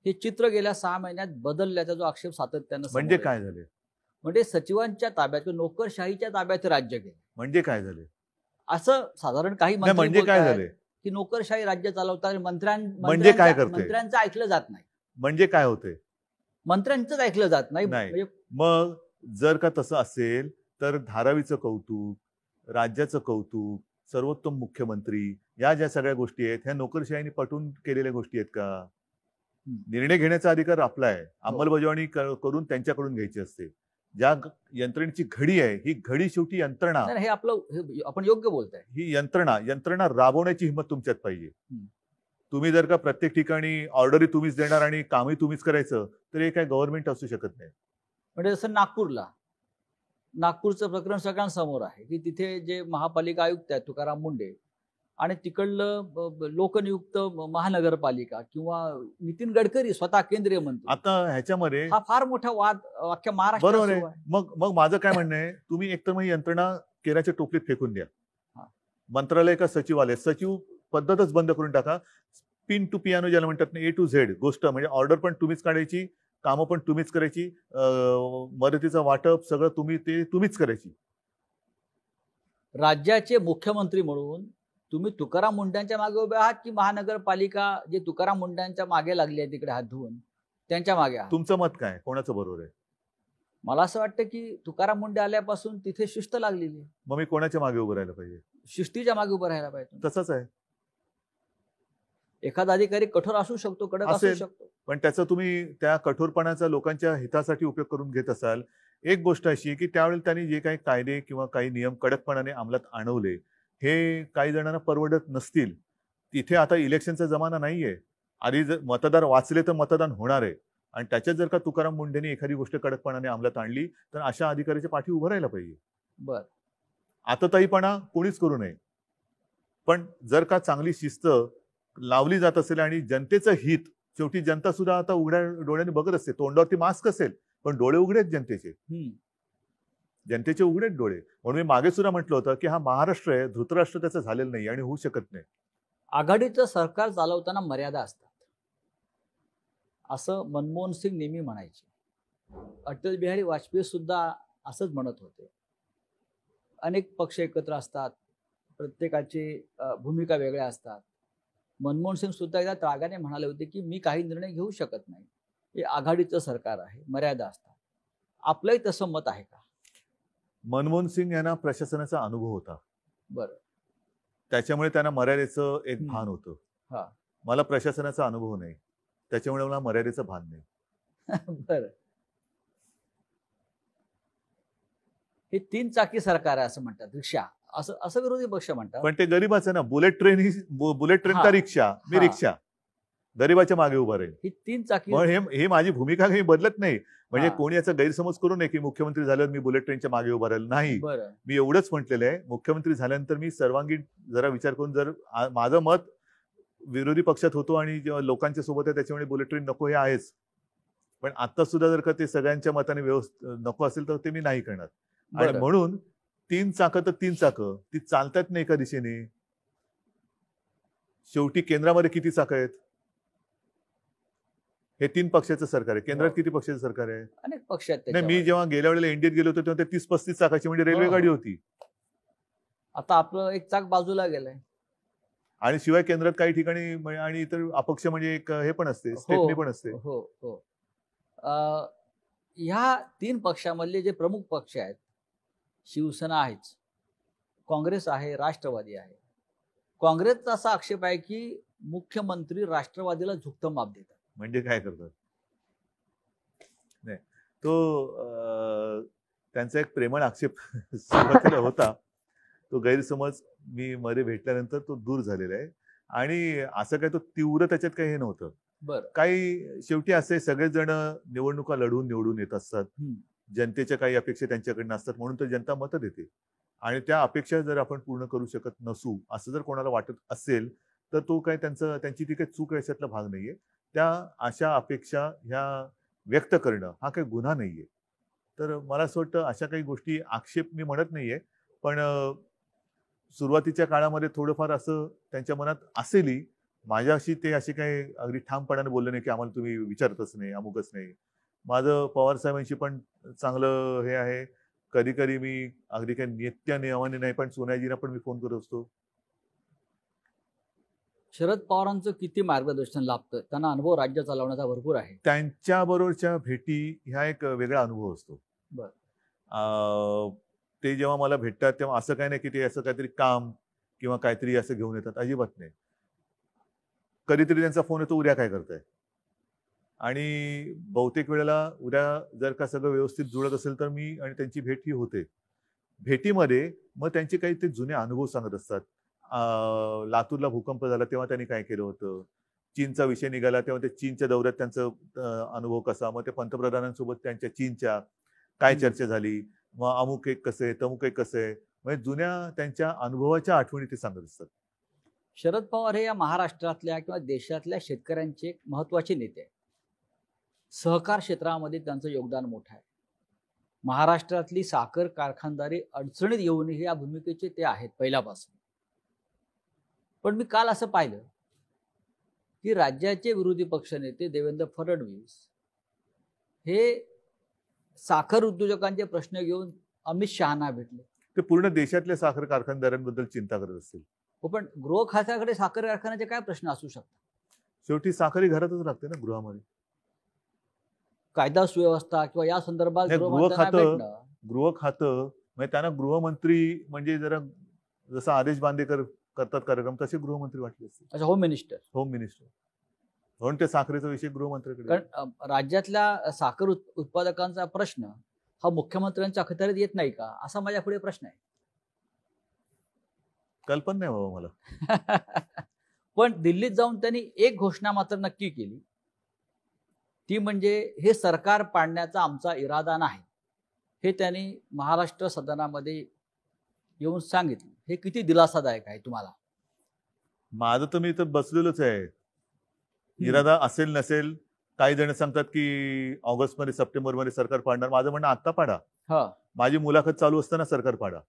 हे चित्र गेल्या 6 महिन्यात बदलल्याचा जो आक्षेप सातत्यानं समोर म्हणजे येतो. काय झाले? म्हणजे सचिवांच्या ताब्यात किंवा नोकरशाहीच्या ताब्यात राज्य गेलं म्हणजे काय झाले? असं साधारण काही नाही, मंत्री म्हणजे काय बोलतायत झाले? की नोकरशाही राज्य चालवतात आणि म्हणजे काय करते? मंत्र्यांचं ऐकलं जात नाही. म्हणजे काय होते? मंत्र्यांचंच ऐकलं जात नाही. नाही. म्हणजे मग जर का तसं असेल तर धारावीचं कौतुक, राज्याचं कौतुक, सर्वोत्तम मुख्यमंत्री, या ज्या सगळ्या गोष्टी आहेत ह्या नोकरशाहीने पटवून केलेल्या गोष्टी आहेत का? निर्णय घेण्याचा अधिकार आपला आहे. अंमलबजावणी करून त्यांच्याकडून घ्यायची असते. ज्या यंत्रणेची घडी आहे ही घडी शेवटी यंत्रणा, नाही, हे आपलं आपण योग्य बोलताय. ही यंत्रणा राबवण्याची हिंमत तुमच्यात पाहिजे. तुम्ही जर का प्रत्येक ठिकाणी ऑर्डरी तुम्हीच देणार आणि कामही तुम्हीच करायचं तर हे काय गव्हर्नमेंट असू शकत नाही. म्हणजे जसं नागपूरचं प्रकरण सगळ्यांसमोर आहे की तिथे जे महापालिका आयुक्त आहेत तुकाराम मुंडे आणि तिकडलं लोकनियुक्त महानगरपालिका किंवा नितीन गडकरी स्वतः केंद्रीय मंत्री, आता ह्याच्यामध्ये हा फार मोठा वाद अख्ख्या महाराष्ट्रात बरोबर सुरू आहे. आहे. मग माझं काय म्हणणं आहे, तुम्ही एकतर मग यंत्रणा केराच्या टोपलीत फेकून द्या. हा. मंत्रालय का सचिवालय, सचिव पद्धतच बंद करून टाका. पिन टू पियानो ज्याला म्हणतात ना, ए टू झेड गोष्ट, म्हणजे ऑर्डर पण तुम्हीच काढायची, कामं पण तुम्हीच करायची, मदतीचं वाटप सगळं तुम्हीच करायची. राज्याचे मुख्यमंत्री म्हणून तुम्ही तुकाराम मुंड्यांच्या मागे उभे आहात की महानगरपालिका जे तुकाराम मुंड्यांच्या मागे लागली आहे तिकडे हात धुवून त्यांच्या मागे आहात? तुमचं मत काय? कोणाचं बरोबर आहे? मला असं वाटतं की तुकाराम मुंडे आल्यापासून तिथे शिस्त लागलेली आहे. मग मी कोणाच्या मागे उभं राहायला पाहिजे? शिस्तीच्या मागे उभं राहायला पाहिजे. तसंच आहे. एखादा अधिकारी कठोर असू शकतो, कडक असू असेल. शकतो, पण त्याचा तुम्ही त्या कठोरपणाचा लोकांच्या हितासाठी उपयोग करून घेत असाल. एक गोष्ट अशी आहे की त्यावेळेला त्यांनी जे काही कायदे किंवा काही नियम कडकपणाने अंमलात आणवले हे काही जणांना परवडत नसतील. तिथे आता इलेक्शनचा जमाना नाहीये. आधी जर मतदार वाचले तर मतदान होणार आहे आणि त्याच्यात जर का तुकाराम मुंडेंनी एखादी गोष्ट कडकपणाने अंमलात आणली तर अशा अधिकाऱ्याच्या पाठी उभं राहायला पाहिजे. बर आतताईपणा कोणीच करू नये. पण जर का चांगली शिस्त लावली जात असेल आणि जनतेचं हित, शेवटी जनता सुद्धा आता उघड्या डोळ्याने बघत असते. तोंडावरती मास्क असेल पण डोळे उघडे आहेत जनतेचे उघडेत डोळे. म्हणून मी मागे सुद्धा म्हटलं होतं की हा महाराष्ट्र आहे, धृतराष्ट्र त्याचं झालेलं नाही आणि होऊ शकत नाही. आघाडीचं सरकार चालवताना मर्यादा असतात असं मनमोहन सिंग नेहमी म्हणायचे. अटल बिहारी वाजपेयी सुद्धा असंच म्हणत होते. अनेक पक्ष एकत्र असतात, प्रत्येकाची भूमिका वेगळ्या असतात. मनमोहन सिंग सुद्धा एकदा त्रागाने म्हणाले होते की मी काही निर्णय घेऊ शकत नाही, हे आघाडीचं सरकार आहे, मर्यादा असतात. आपलंही तसं मत आहे का? मनमोहन सिंग यांना प्रशासनाचा अनुभव होता. बरं. त्याच्यामुळे त्यांना मर्यादेचं एक भान होतं. हा. मला प्रशासनाचा अनुभव नाही, त्याच्यामुळे मला मर्यादेचं भान नाही. बरं. हे 3 चाकी सरकार आहे असं म्हणतात, रिक्षा असं विरोधी पक्ष म्हणतात. पण ते गरीबाचं ना. बुलेट ट्रेन का रिक्षा? मी रिक्षा, गरीबाच्या मागे उभा राहील. ही 3 चाकी. हे माझी भूमिका काही बदलत नाही. म्हणजे कोणी याचा गैरसमज करू नये की मुख्यमंत्री झाल्यावर मी बुलेट ट्रेनच्या मागे उभा राहील. नाही, मी एवढंच म्हटलेलं आहे, मुख्यमंत्री झाल्यानंतर मी सर्वांगीण जरा विचार करून, जर माझं मत विरोधी पक्षात होतो आणि जेव्हा लोकांच्या सोबत आहे त्याच्यामुळे बुलेट ट्रेन नको हे आहेच. पण आता सुद्धा जर का ते सगळ्यांच्या मताने नको असेल तर ते मी नाही करणार. आणि म्हणून 3 चाकं तर 3 चाकं ती चालतात नाही एका दिशेने. शेवटी केंद्रामध्ये किती चाकं आहेत? हे 3 पक्षाचं सरकार आहे. केंद्रात किती पक्षाचं सरकार आहे? अनेक पक्ष आहेत. नाही, मी जेव्हा गेल्या वेळेला इंडियात गेलो होतो तेव्हा ते 30-35 चाकाची म्हणजे रेल्वे गाडी होती. आता आपलं एक चाक बाजूला गेलंय. आणि शिवाय केंद्रात काही ठिकाणी आणि इतर अपक्ष म्हणजे एक हे पण असते, स्टेपनी पण असते. हो हो. ह्या 3 पक्षामधले जे प्रमुख पक्ष आहेत, शिवसेना आहेच, काँग्रेस आहे, राष्ट्रवादी आहे. काँग्रेसचा असा आक्षेप आहे की मुख्यमंत्री राष्ट्रवादीला झुकतं माप देतात. म्हणजे काय करतात? नाही, तो त्यांचा एक प्रेमळ आक्षेप सुरुवातीला होता. तो गैरसमज मी मध्ये भेटल्यानंतर तो दूर झालेला आहे आणि असं काय तो तीव्र त्याच्यात काही हे नव्हतं. बरं. काही शेवटी असे सगळेच जण निवडणुका लढवून निवडून येत असतात. जनतेच्या काही अपेक्षा त्यांच्याकडनं असतात, म्हणून तर जनता मतं देते. आणि त्या अपेक्षा जर आपण पूर्ण करू शकत नसू असं जर कोणाला वाटत असेल तर तो काय त्यांची ती काही चूक याच्यातला भाग नाहीये. त्या अशा अपेक्षा ह्या व्यक्त करणं हा काही गुन्हा नाहीये. तर मला असं वाटतं अशा काही गोष्टी, आक्षेप मी म्हणत नाहीये, पण सुरुवातीच्या काळामध्ये थोडंफार असं त्यांच्या मनात असेलही, माझ्याशी ते असे काही अगदी ठामपणाने बोलले नाही की आम्हाला तुम्ही विचारतच नाही, अमुकच नाही. माझं पवार साहेबांशी पण चांगलं हे आहे. कधी कधी मी अगदी काही नित्य नियमाने नाही, पण सोनियाजींना पण मी फोन करत असतो. शरद पवारांचं किती मार्गदर्शन लाभतं? त्यांना अनुभव राज्य चालवण्याचा भरपूर आहे. त्यांच्याबरोबरच्या भेटी ह्या एक वेगळा अनुभव असतो. बरं. ते जेव्हा मला भेटतात तेव्हा असं काही नाही की ते असं काहीतरी काम किंवा काहीतरी असं घेऊन येतात, अजिबात नाही. कधीतरी त्यांचा फोन येतो, उद्या काय करताय? आणि बहुतेक वेळेला उद्या जर का सगळं व्यवस्थित जुळत असेल तर मी आणि त्यांची भेट ही होते. भेटीमध्ये मग त्यांचे काही ते जुने अनुभव सांगत असतात. लातूरला भूकंप झाला तेव्हा त्यांनी काय केलं होतं, चीनचा विषय निघाला तेव्हा ते चीनच्या दौऱ्यात त्यांचा अनुभव कसा, मग ते पंतप्रधानांसोबत त्यांच्या चीनच्या काय चर्चा झाली, मग अमुक एक कसं आहे, तमुक एक कसं आहे, म्हणजे जुन्या त्यांच्या अनुभवाच्या आठवणी ते सांगत असतात. शरद पवार हे या महाराष्ट्रातल्या किंवा देशातल्या शेतकऱ्यांचे एक महत्त्वाचे नेते आहेत. सहकार क्षेत्रामध्ये त्यांचं योगदान मोठं आहे. महाराष्ट्रातली साखर कारखानदारी अडचणीत येऊनही या भूमिकेचे ते आहेत पहिल्यापासून. पण मी काल असं पाहिलं की राज्याचे विरोधी पक्षनेते देवेंद्र फडणवीस हे साखर उद्योजकांचे प्रश्न घेऊन अमित शहाना भेटले. ते पूर्ण देशातल्या साखर कारखानदारांबद्दल चिंता करत असतील. हो, पण गृह खात्याकडे साखर कारखान्याचे काय प्रश्न असू शकतात? शेवटी साखर ही घरातच लागते ना, गृहामध्ये. कायदा सुव्यवस्था किंवा या संदर्भात नाही, गृहमंत्र्यांना भेटणं. गृह खातं म्हणजे त्यांना गृहमंत्री म्हणजे जरा जसा आदेश बांदेकर करतात कार्यक्रम तसे गृहमंत्री वाटले असते. अच्छा, होम मिनिस्टर. होम मिनिस्टर म्हणून ते साखरेचा विषय गृहमंत्र्याकडे. कारण राज्यातल्या साखर उत्पादकांचा प्रश्न हा मुख्यमंत्र्यांच्या अखत्यारीत येत नाही का, असा माझ्या पुढे प्रश्न आहे. कल्पना नाही बाबा मला. पण दिल्लीत जाऊन त्यांनी एक घोषणा मात्र नक्की केली, ती म्हणजे हे सरकार पाडण्याचा आमचा इरादा नाही, हे त्यांनी महाराष्ट्र सदनामध्ये येऊन सांगितलं. हे किती दिलासादायक आहे तुम्हाला? माझं तर मी इथं बसलेलोच आहे. इरादा असेल नसेल, काही जण सांगतात की ऑगस्ट मध्ये सप्टेंबर मध्ये सरकार पाडणार. माझं म्हणणं आत्ता पाडा. माझी मुलाखत चालू असताना सरकार पाडा.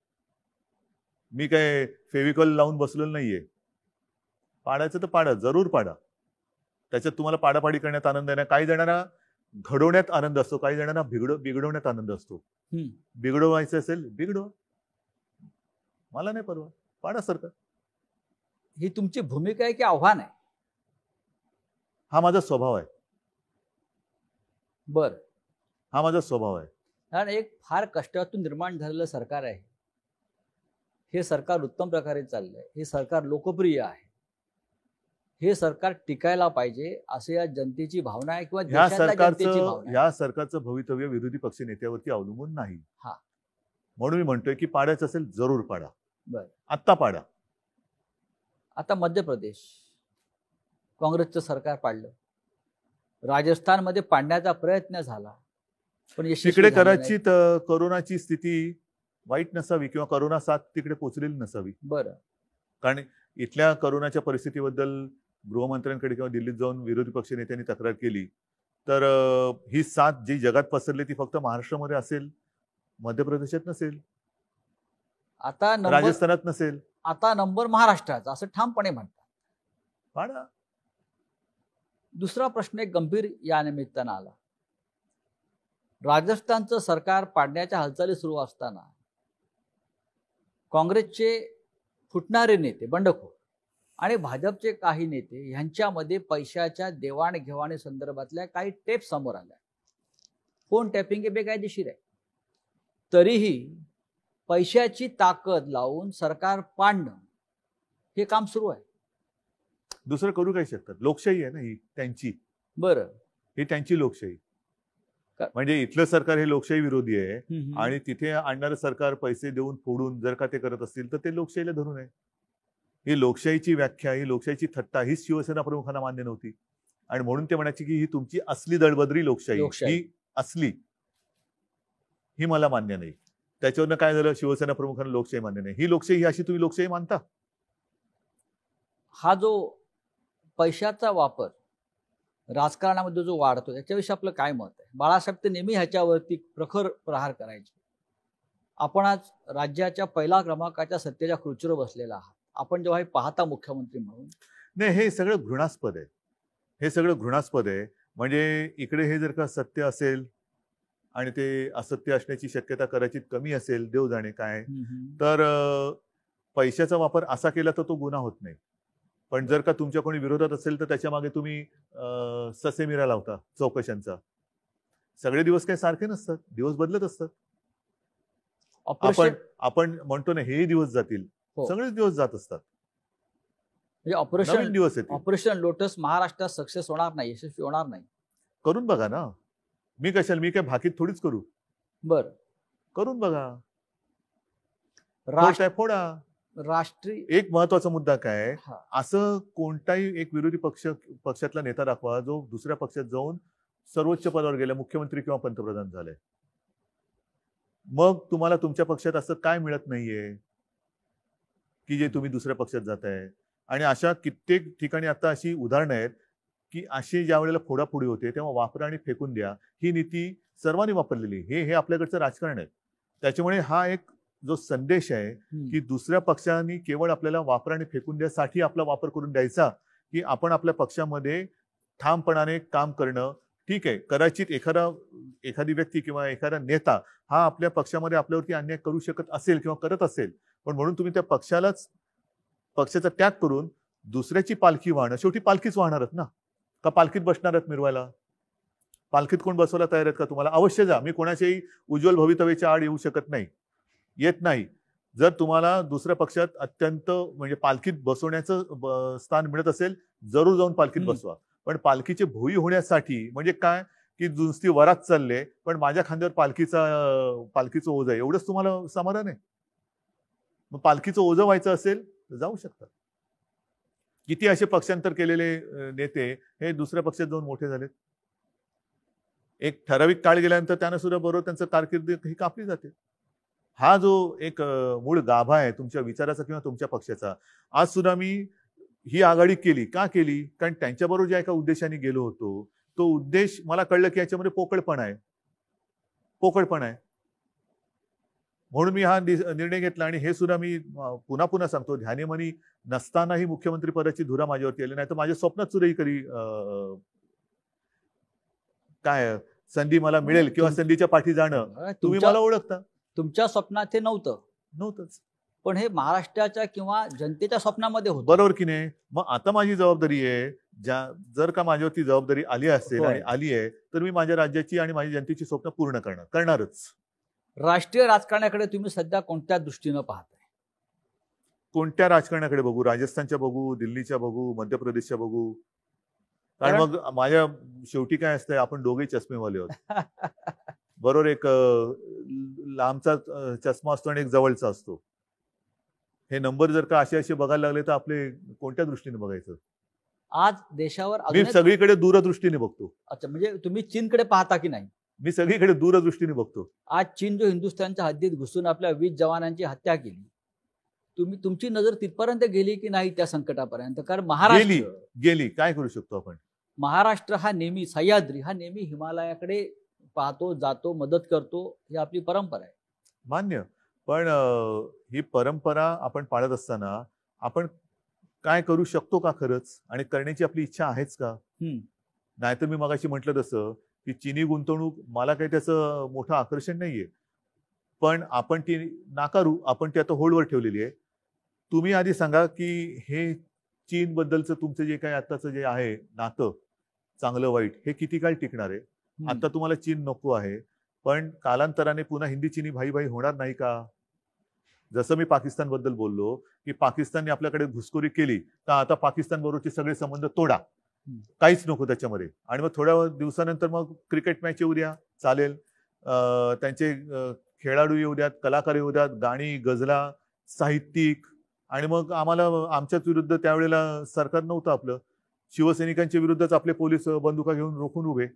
मी काय फेविकॉल लावून बसलेलो नाहीये. पाडायचं तर पाडा, जरूर पाडा. त्याच्यात तुम्हाला पाडापाडी करण्यात आनंद आहे ना. काही जणांना घडवण्यात आनंद असतो, काही जणांना बिघडवण्यात आनंद असतो. बिघडवायचं असेल बिघडवा, मला नाही परवा, पाडा सरकार. ही तुमची भूमिका आहे की आव्हान आहे? हा माझा स्वभाव आहे. बर, हा माझा स्वभाव आहे. कारण एक फार कष्टातून निर्माण झालेलं सरकार आहे. हे सरकार उत्तम प्रकारे चाललंय. हे सरकार लोकप्रिय आहे. हे सरकार टिकायला पाहिजे असे या जनतेची भावना आहे किंवा देशातल्या जनतेची भावना आहे. या सरकारचं भवितव्य विरोधी पक्ष नेत्यावरती अवलंबून नाही. म्हणून मी म्हणतोय की पाडायचं असेल जरूर पाडा. बर, आत्ता पाडा. आता मध्य प्रदेश काँग्रेसचं सरकार पाडलं. राजस्थानमध्ये पाडण्याचा प्रयत्न झाला, पण तिकडे कदाचित कोरोनाची स्थिती वाईट नसावी किंवा कोरोना साथ तिकडे पोहोचलेली नसावी. बरं, कारण इथल्या कोरोनाच्या परिस्थितीबद्दल गृहमंत्र्यांकडे किंवा दिल्लीत जाऊन विरोधी पक्ष नेत्यांनी तक्रार केली तर ही साथ जी जगात पसरली ती फक्त महाराष्ट्रामध्ये असेल, मध्य प्रदेशात नसेल, आता राजस्थानात नसेल. आता नंबर महाराष्ट्राचा असं ठामपणे म्हणतात. पाडा. दुसरा प्रश्न एक गंभीर या निमित्तानं आला. राजस्थानचं सरकार पाडण्याच्या हालचाली सुरू असताना काँग्रेसचे फुटणारे नेते, बंडखोर आणि भाजपचे काही नेते यांच्यामध्ये पैशाच्या देवाणघेवाणी संदर्भातल्या काही टेप समोर आल्या. फोन टॅपिंग हे बेकायदेशीर आहे. तरीही पैशाची ताकद लावून सरकार पाडणं हे काम सुरू आहे. दुसरं करू काय शकतात? लोकशाही आहे ना ही त्यांची. बरं, ही त्यांची लोकशाही. म्हणजे इथलं सरकार हे लोकशाही विरोधी आहे आणि तिथे आणणारं सरकार पैसे देऊन फोडून जर का ते करत असतील तर ते लोकशाहीला धरून आहे. ही लोकशाहीची व्याख्या, ही लोकशाहीची थट्टा हीच शिवसेना प्रमुखांना मान्य नव्हती आणि म्हणून ते म्हणायचे की ही तुमची असली दळबद्री लोकशाही ही असली, ही मला मान्य नाही. त्याच्यावरनं काय झालं? शिवसेना प्रमुखांना लोकशाही मान्य नाही. ही लोकशाही ही अशी तुम्ही लोकशाही मानता? हा जो पैशाचा वापर राजकारणामध्ये जो वाढतो त्याच्याविषयी आपलं काय मत आहे? बाळासाहेब ते नेहमी ह्याच्यावरती प्रखर प्रहार करायचे. आपण आज राज्याच्या पहिला क्रमांकाच्या सत्तेच्या खुर्चीवर बसलेला आहात. आपण जेव्हा हे पाहता मुख्यमंत्री म्हणून नाही, हे सगळं घृणास्पद आहे. हे सगळं घृणास्पद आहे. म्हणजे इकडे हे जर का सत्य असेल आणि ते असत्य असण्याची शक्यता कदाचित कमी असेल, देव जाणे काय, तर पैशाचा वापर असा केला तर तो गुन्हा होत नाही. पण जर का तुमच्या कोणी विरोधात असेल तर त्याच्या मागे तुम्ही ससेमिरा लावता चौकशांचा. सगळे दिवस काही सारखे नसतात, दिवस बदलत असतात. आपण म्हणतो ना हेही दिवस जातील, हो. सगळेच दिवस जात असतात. म्हणजे नवीन दिवस येतील. ऑपरेशन लोटस महाराष्ट्रात सक्सेस होणार नाही, यशस्वी होणार नाही. करून बघा ना. मी काय भाकीत थोडीच करू. बर, करून बघा. फोडा. राष्ट्रीय एक महत्वाचा मुद्दा काय, हा. असं कोणताही एक विरोधी पक्षातला नेता दाखवा जो दुसऱ्या पक्षात जाऊन सर्वोच्च पदावर गेला, मुख्यमंत्री किंवा पंतप्रधान झाले. मग तुम्हाला तुमच्या पक्षात असं काय मिळत नाहीये की जे तुम्ही दुसऱ्या पक्षात जाताय. आणि अशा कित्येक ठिकाणी आता अशी उदाहरणं आहेत की अशी ज्या वेळेला फोडाफोडी होते तेव्हा वापरा आणि फेकून द्या ही नीती सर्वांनी वापरलेली. हे आपल्याकडचं राजकारण आहे. त्याच्यामुळे हा एक जो संदेश आहे की दुसऱ्या पक्षांनी केवळ आपल्याला वापरा आणि फेकून द्यासाठी आपला वापर करून द्यायचा, की आपण आपल्या पक्षामध्ये ठामपणाने काम करणं. ठीक आहे, कदाचित एखादी व्यक्ती किंवा एखादा नेता हा आपल्या पक्षामध्ये आपल्यावरती अन्याय करू शकत असेल किंवा करत असेल, पण म्हणून तुम्ही त्या पक्षाचा त्याग करून दुसऱ्याची पालखी वाहणं. शेवटी पालखीच वाहणारच ना, का पालखीत बसणार आहेत मिरवायला? पालखीत कोण बसवायला तयार आहेत का तुम्हाला? अवश्य जा. मी कोणाच्याही उज्ज्वल भवितव्याच्या आड येऊ शकत नाही, येत नाही. जर तुम्हाला दुसऱ्या पक्षात अत्यंत म्हणजे पालखीत बसवण्याचं स्थान मिळत असेल, जरूर जाऊन पालखीत बसवा. पण पालखीचे भोई होण्यासाठी म्हणजे काय की नुसती वरात चालले पण माझ्या खांद्यावर पालखीचं ओझं आहे, एवढंच तुम्हाला समाधान आहे? मग पालखीचं ओझं व्हायचं असेल तर जाऊ शकतात. किती असे पक्षांतर केलेले नेते हे दुसऱ्या पक्षात जाऊन मोठे झालेत. एक ठराविक काळ गेल्यानंतर त्यांना सुद्धा बरोबर त्यांचं कारकीर्द ही कापली जाते. हा जो एक मूळ गाभा आहे तुमच्या विचाराचा किंवा तुमच्या पक्षाचा, आज सुद्धा मी ही आघाडी केली. का केली? कारण त्यांच्याबरोबर ज्या एका उद्देशाने गेलो होतो तो उद्देश मला कळलं की याच्यामध्ये पोकळपण आहे. म्हणून मी हा निर्णय घेतला. आणि हे सुद्धा मी पुन्हा पुन्हा सांगतो, ध्यानीमनी नसतानाही मुख्यमंत्री पदाची धुरा माझ्यावरती आली नाही तर माझ्या स्वप्नात सुद्धा कधी काय संधी मला मिळेल किंवा संधीच्या पाठी जाणं. तुम्ही मला ओळखता. तुमच्या स्वप्नात हे नव्हतंच, पण हे महाराष्ट्राच्या किंवा जनतेच्या स्वप्नामध्ये होतं. बरोबर की नाही? मग आता माझी जबाबदारी आहे, जर का माझ्यावरती जबाबदारी आली असेल आणि आली आहे तर मी माझ्या राज्याची आणि माझ्या जनतेची स्वप्न पूर्ण करणारच. राष्ट्रीय राजकारणाकडे तुम्ही सध्या कोणत्या दृष्टीनं पाहताय? कोणत्या राजकारणाकडे बघू? राजस्थानच्या बघू, दिल्लीच्या बघू, मध्य प्रदेशच्या बघू? कारण मग माझ्या शेवटी काय असतंय, आपण दोघेही चष्मेवाले आहोत. बरोबर. एक लांबचा चष्मा असतो आणि एक जवळचा असतो. हे नंबर जर का असे बघायला लागले तर आपले कोणत्या दृष्टीने बघायचं? आज देशावर मी सगळीकडे दूरदृष्टीने बघतो. अच्छा, म्हणजे तुम्ही चीनकडे पाहता की नाही? मी सगळीकडे दूरदृष्टीने बघतो. आज चीन जो हिंदुस्थानच्या हद्दीत घुसून आपल्या 20 जवानांची हत्या केली, तुमची नजर तिथपर्यंत गेली की नाही त्या संकटापर्यंत? कारण महाराष्ट्र गेली. काय करू शकतो आपण? महाराष्ट्र हा नेहमी, सह्याद्री हा नेहमी हिमालयाकडे पाहतो, जातो, मदत करतो, ही आपली परंपरा आहे. मान्य. पण ही परंपरा आपण पाळत असताना आपण काय करू शकतो का खरंच? आणि करण्याची आपली इच्छा आहेच का? नाहीतर मी मगाशी म्हटलं तसं की चीनी गुंतवणूक मला काही त्याचं मोठं आकर्षण नाहीये, पण आपण ती नाकारू. आपण ती आता होल्डवर ठेवलेली आहे. तुम्ही आधी सांगा की हे चीन बद्दलचं तुमचं जे काही आताचं जे आहे नातं, चांगलं वाईट, हे किती काळ टिकणार आहे? आता तुम्हाला चीन नको आहे, पण कालांतराने पुन्हा हिंदी चीनी भाई भाई होणार नाही का? जसं मी पाकिस्तान बद्दल बोललो की पाकिस्तानने आपल्याकडे घुसखोरी केली तर आता पाकिस्तान बरोबरचे सगळे संबंध तोडा, काहीच नको त्याच्यामध्ये. आणि मग थोड्या दिवसानंतर मग क्रिकेट मॅच येऊ द्या, चालेल. त्यांचे खेळाडू येऊ द्यात, कलाकार येऊ द्यात, गाणी, गझला, साहित्यिक. आणि मग आम्हाला आमच्याच विरुद्ध त्यावेळेला सरकार नव्हतं आपलं, शिवसैनिकांच्या विरुद्धच आपले पोलीस बंदुका घेऊन रोखून उभे.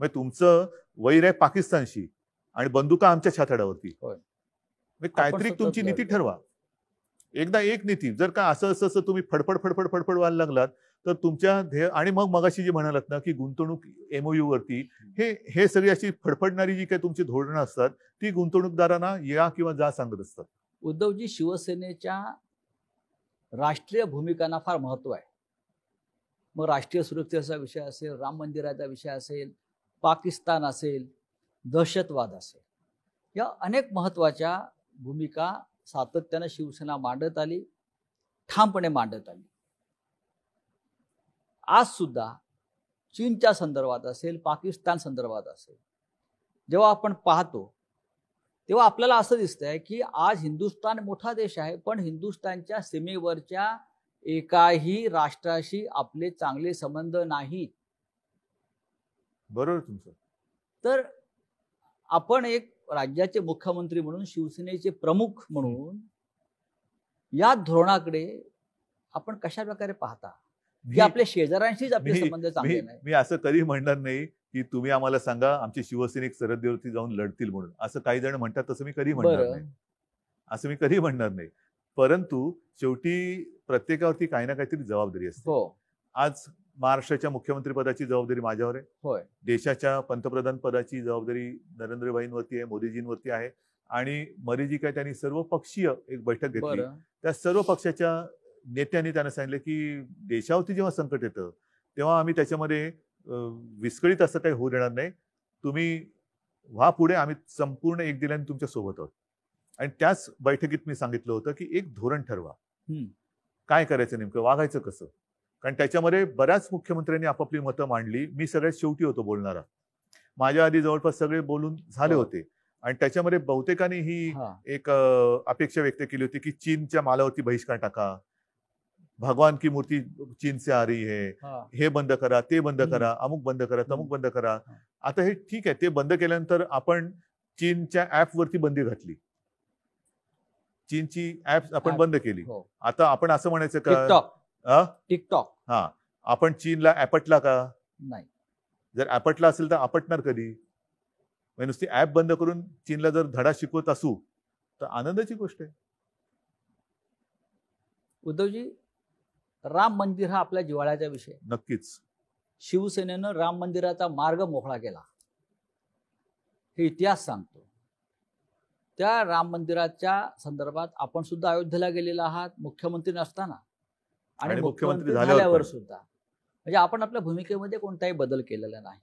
मग तुमचं वैर आहे पाकिस्तानशी आणि बंदुका आमच्या छाताडावरती. काहीतरी तुमची नीती ठरवा. एकदा एक नीती. जर का असं तुम्ही फडफड व्हायला लागलात तर तुमच्या ध्येय. आणि मग मगाशी जे म्हणालात ना की गुंतवणूक MOU वरती, हे सगळी अशी फडफडणारी जी काही तुमची धोरणं असतात ती गुंतवणूकदारांना या किंवा जा सांगत असतात. उद्धवजी, शिवसेनेच्या राष्ट्रीय भूमिकांना फार महत्व आहे. मग राष्ट्रीय सुरक्षेचा विषय असेल, राम मंदिराचा विषय असेल, पाकिस्तान असेल, दहशतवाद असेल, या अनेक महत्त्वाच्या भूमिका सातत्यानं शिवसेना मांडत आली, ठामपणे मांडत आली. आज सुद्धा चीनच्या संदर्भात असेल, पाकिस्तान संदर्भात असेल, जेव्हा आपण पाहतो तेव्हा आपल्याला असं दिसतंय की आज हिंदुस्थान मोठा देश आहे, पण हिंदुस्थानच्या सीमेवरच्या एकाही राष्ट्राशी आपले चांगले संबंध नाहीत. बरोबर तुमचं. तर आपण एक राज्याचे मुख्यमंत्री म्हणून, शिवसेनेचे प्रमुख म्हणून या धोरणाकडे आपण कशा प्रकारे पाहता की मी आपल्या शेजाऱ्यांशीच आपले मी संबंध चांगले मी नाही? मी असं कधी म्हणणार नाही की तुम्ही आम्हाला सांगा आमचे शिवसैनिक सरहद्दीवरती जाऊन लढतील म्हणून. असं काही जण म्हणतात, तसं मी कधी म्हणणार बरं. नाही. असं मी कधी म्हणणार नाही. परंतु शेवटी प्रत्येकावरती काही ना काहीतरी जबाबदारी असते. हो, आज महाराष्ट्राच्या मुख्यमंत्री पदाची जबाबदारी माझ्यावर आहे. होय, देशाच्या पंतप्रधान पदाची जबाबदारी नरेंद्रभाईंवरती आहे, मोदीजींवरती आहे. आणि मध्ये जी काय त्यांनी सर्व पक्षीय एक बैठक घेतली, बरं, त्या सर्व पक्षाच्या नेत्यांनी त्यांना सांगितलं की देशावरती जेव्हा संकट येतं तेव्हा आम्ही त्याच्यामध्ये विस्कळीत असं काही होऊ देणार नाही. तुम्ही व्हा पुढे, आम्ही संपूर्ण एक दिल्याने तुमच्या सोबत आहोत. आणि त्याच बैठकीत मी सांगितलं होतं की एक धोरण ठरवा, काय करायचं, नेमकं वागायचं कसं. कारण त्याच्यामध्ये बऱ्याच मुख्यमंत्र्यांनी आपापली मतं मांडली. मी सगळ्यात शेवटी होतो बोलणारा. माझ्या आधी जवळपास सगळे बोलून झाले हो. होते. आणि त्याच्यामध्ये बहुतेकांनी ही हा, एक अपेक्षा व्यक्त केली होती की चीनच्या मालावरती बहिष्कार टाका, भगवान की मूर्ती चीन से आ रही है, हा, हे बंद करा, ते बंद करा, अमुक बंद करा, तमुक बंद करा. आता हे ठीक आहे, ते बंद केल्यानंतर आपण चीनच्या ऍपवरती बंदी घातली, चीनची ऍप आपण App, बंद केली. हो. आता आपण असं म्हणायचं का टिकटॉक हा टिकटॉक आपण चीनला आपटला का? नाही. जर आपटला असेल तर आपटणार कधी? म्हणजे नुसती ऍप बंद करून चीनला जर धडा शिकवत असू तर आनंदाची गोष्ट आहे. उद्धवजी, राम मंदिर हा आपल्या जिव्हाळ्याचा विषय. नक्कीच. शिवसेनेनं राम मंदिराचा मार्ग मोकळा केला, हे इतिहास सांगतो. त्या राम मंदिराच्या संदर्भात आपण सुद्धा अयोध्येला गेलेला आहात, मुख्यमंत्री नसताना आणि मुख्यमंत्री मुख्यमंत्री झाल्यावर झाल्यावर पण. सुद्धा. म्हणजे आपण आपल्या भूमिकेमध्ये कोणताही बदल केलेला नाही.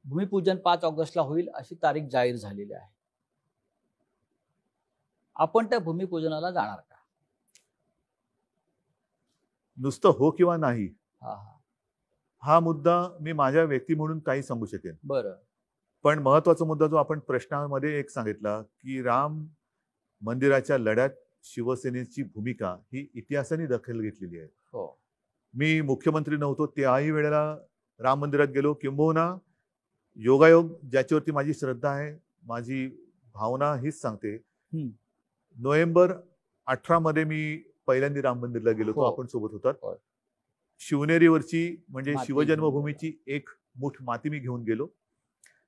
भूमिपूजन 5 ऑगस्टला होईल अशी तारीख जाहीर झालेली आहे. आपण त्या भूमिपूजनाला जाणार का? नुसतं हो किंवा नाही हा हा, हा मुद्दा मी माझ्या व्यक्ती म्हणून काही सांगू शकेन. बरं. पण महत्वाचा मुद्दा जो आपण प्रश्नामध्ये एक सांगितला की राम मंदिराच्या लढ्यात शिवसेनेची भूमिका ही इतिहासाने दखल घेतलेली आहे. हो, मी मुख्यमंत्री नव्हतो त्याही वेळेला राम मंदिरात गेलो. किंबहुना योगायोग ज्याच्यावरती माझी श्रद्धा आहे, माझी भावना हीच सांगते. नोव्हेंबर 18 मध्ये मी पहिल्यांदा राम मंदिरला गेलो होतो. हो. आपण सोबत होतात. हो. शिवनेरीवरची म्हणजे माती शिवजन्मभूमीची एक मूठ माती मी घेऊन गेलो.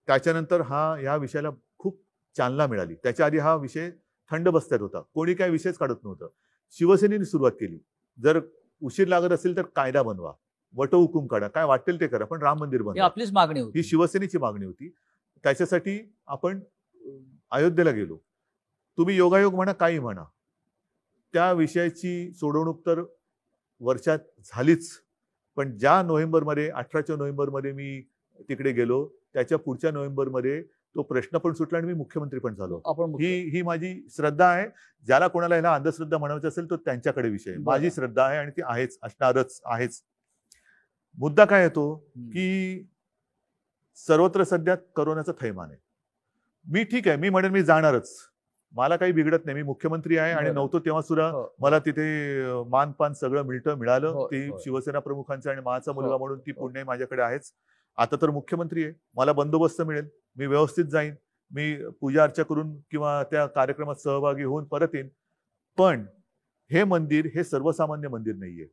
त्याच्यानंतर ह्या विषयाला खूप चालना मिळाली. त्याच्या आधी हा विषय थंड बस्त्यात होता, कोणी काय विषयच काढत नव्हतं. शिवसेनेने सुरुवात केली, जर उशीर लागत असेल तर कायदा बनवा, वटहुकूम काढा, काय वाटेल ते करा, पण राम मंदिर ही बनवा, आपलीच मागणी होती. ही शिवसेनेची मागणी होती. त्याच्यासाठी आपण अयोध्येला गेलो. तुम्ही योगायोग म्हणा, काही म्हणा, त्या विषयाची सोडवणूक तर वर्षात झालीच. पण ज्या नोव्हेंबरमध्ये 18च्या नोव्हेंबरमध्ये मी तिकडे गेलो, त्याच्या पुढच्या नोव्हेंबरमध्ये तो प्रश्न पण सुटला आणि मी मुख्यमंत्री पण झालो. आपण ही माझी श्रद्धा आहे. ज्याला कोणाला ह्याला अंधश्रद्धा म्हणायचं असेल तो त्यांच्याकडे विषय. माझी श्रद्धा आहे आणि ती आहेच, असणारच आहेच. मुद्दा काय येतो की सर्वत्र सध्या करोनाचं थैमान आहे. मी ठीक आहे, मी म्हणेन मी जाणारच, मला काही बिघडत नाही. मी मुख्यमंत्री आहे आणि नव्हतो तेव्हा सुद्धा मला तिथे मानपान सगळं मिळालं. ती शिवसेना प्रमुखांचं आणि माझा मुलगा म्हणून ती पुण्य माझ्याकडे आहेच. आता तर मुख्यमंत्री आहे, मला बंदोबस्त मिळेल, मी व्यवस्थित जाईन, मी पूजा अर्चा करून किंवा त्या कार्यक्रमात सहभागी होऊन परत येईन. पण हे मंदिर हे सर्वसामान्य मंदिर नाहीये.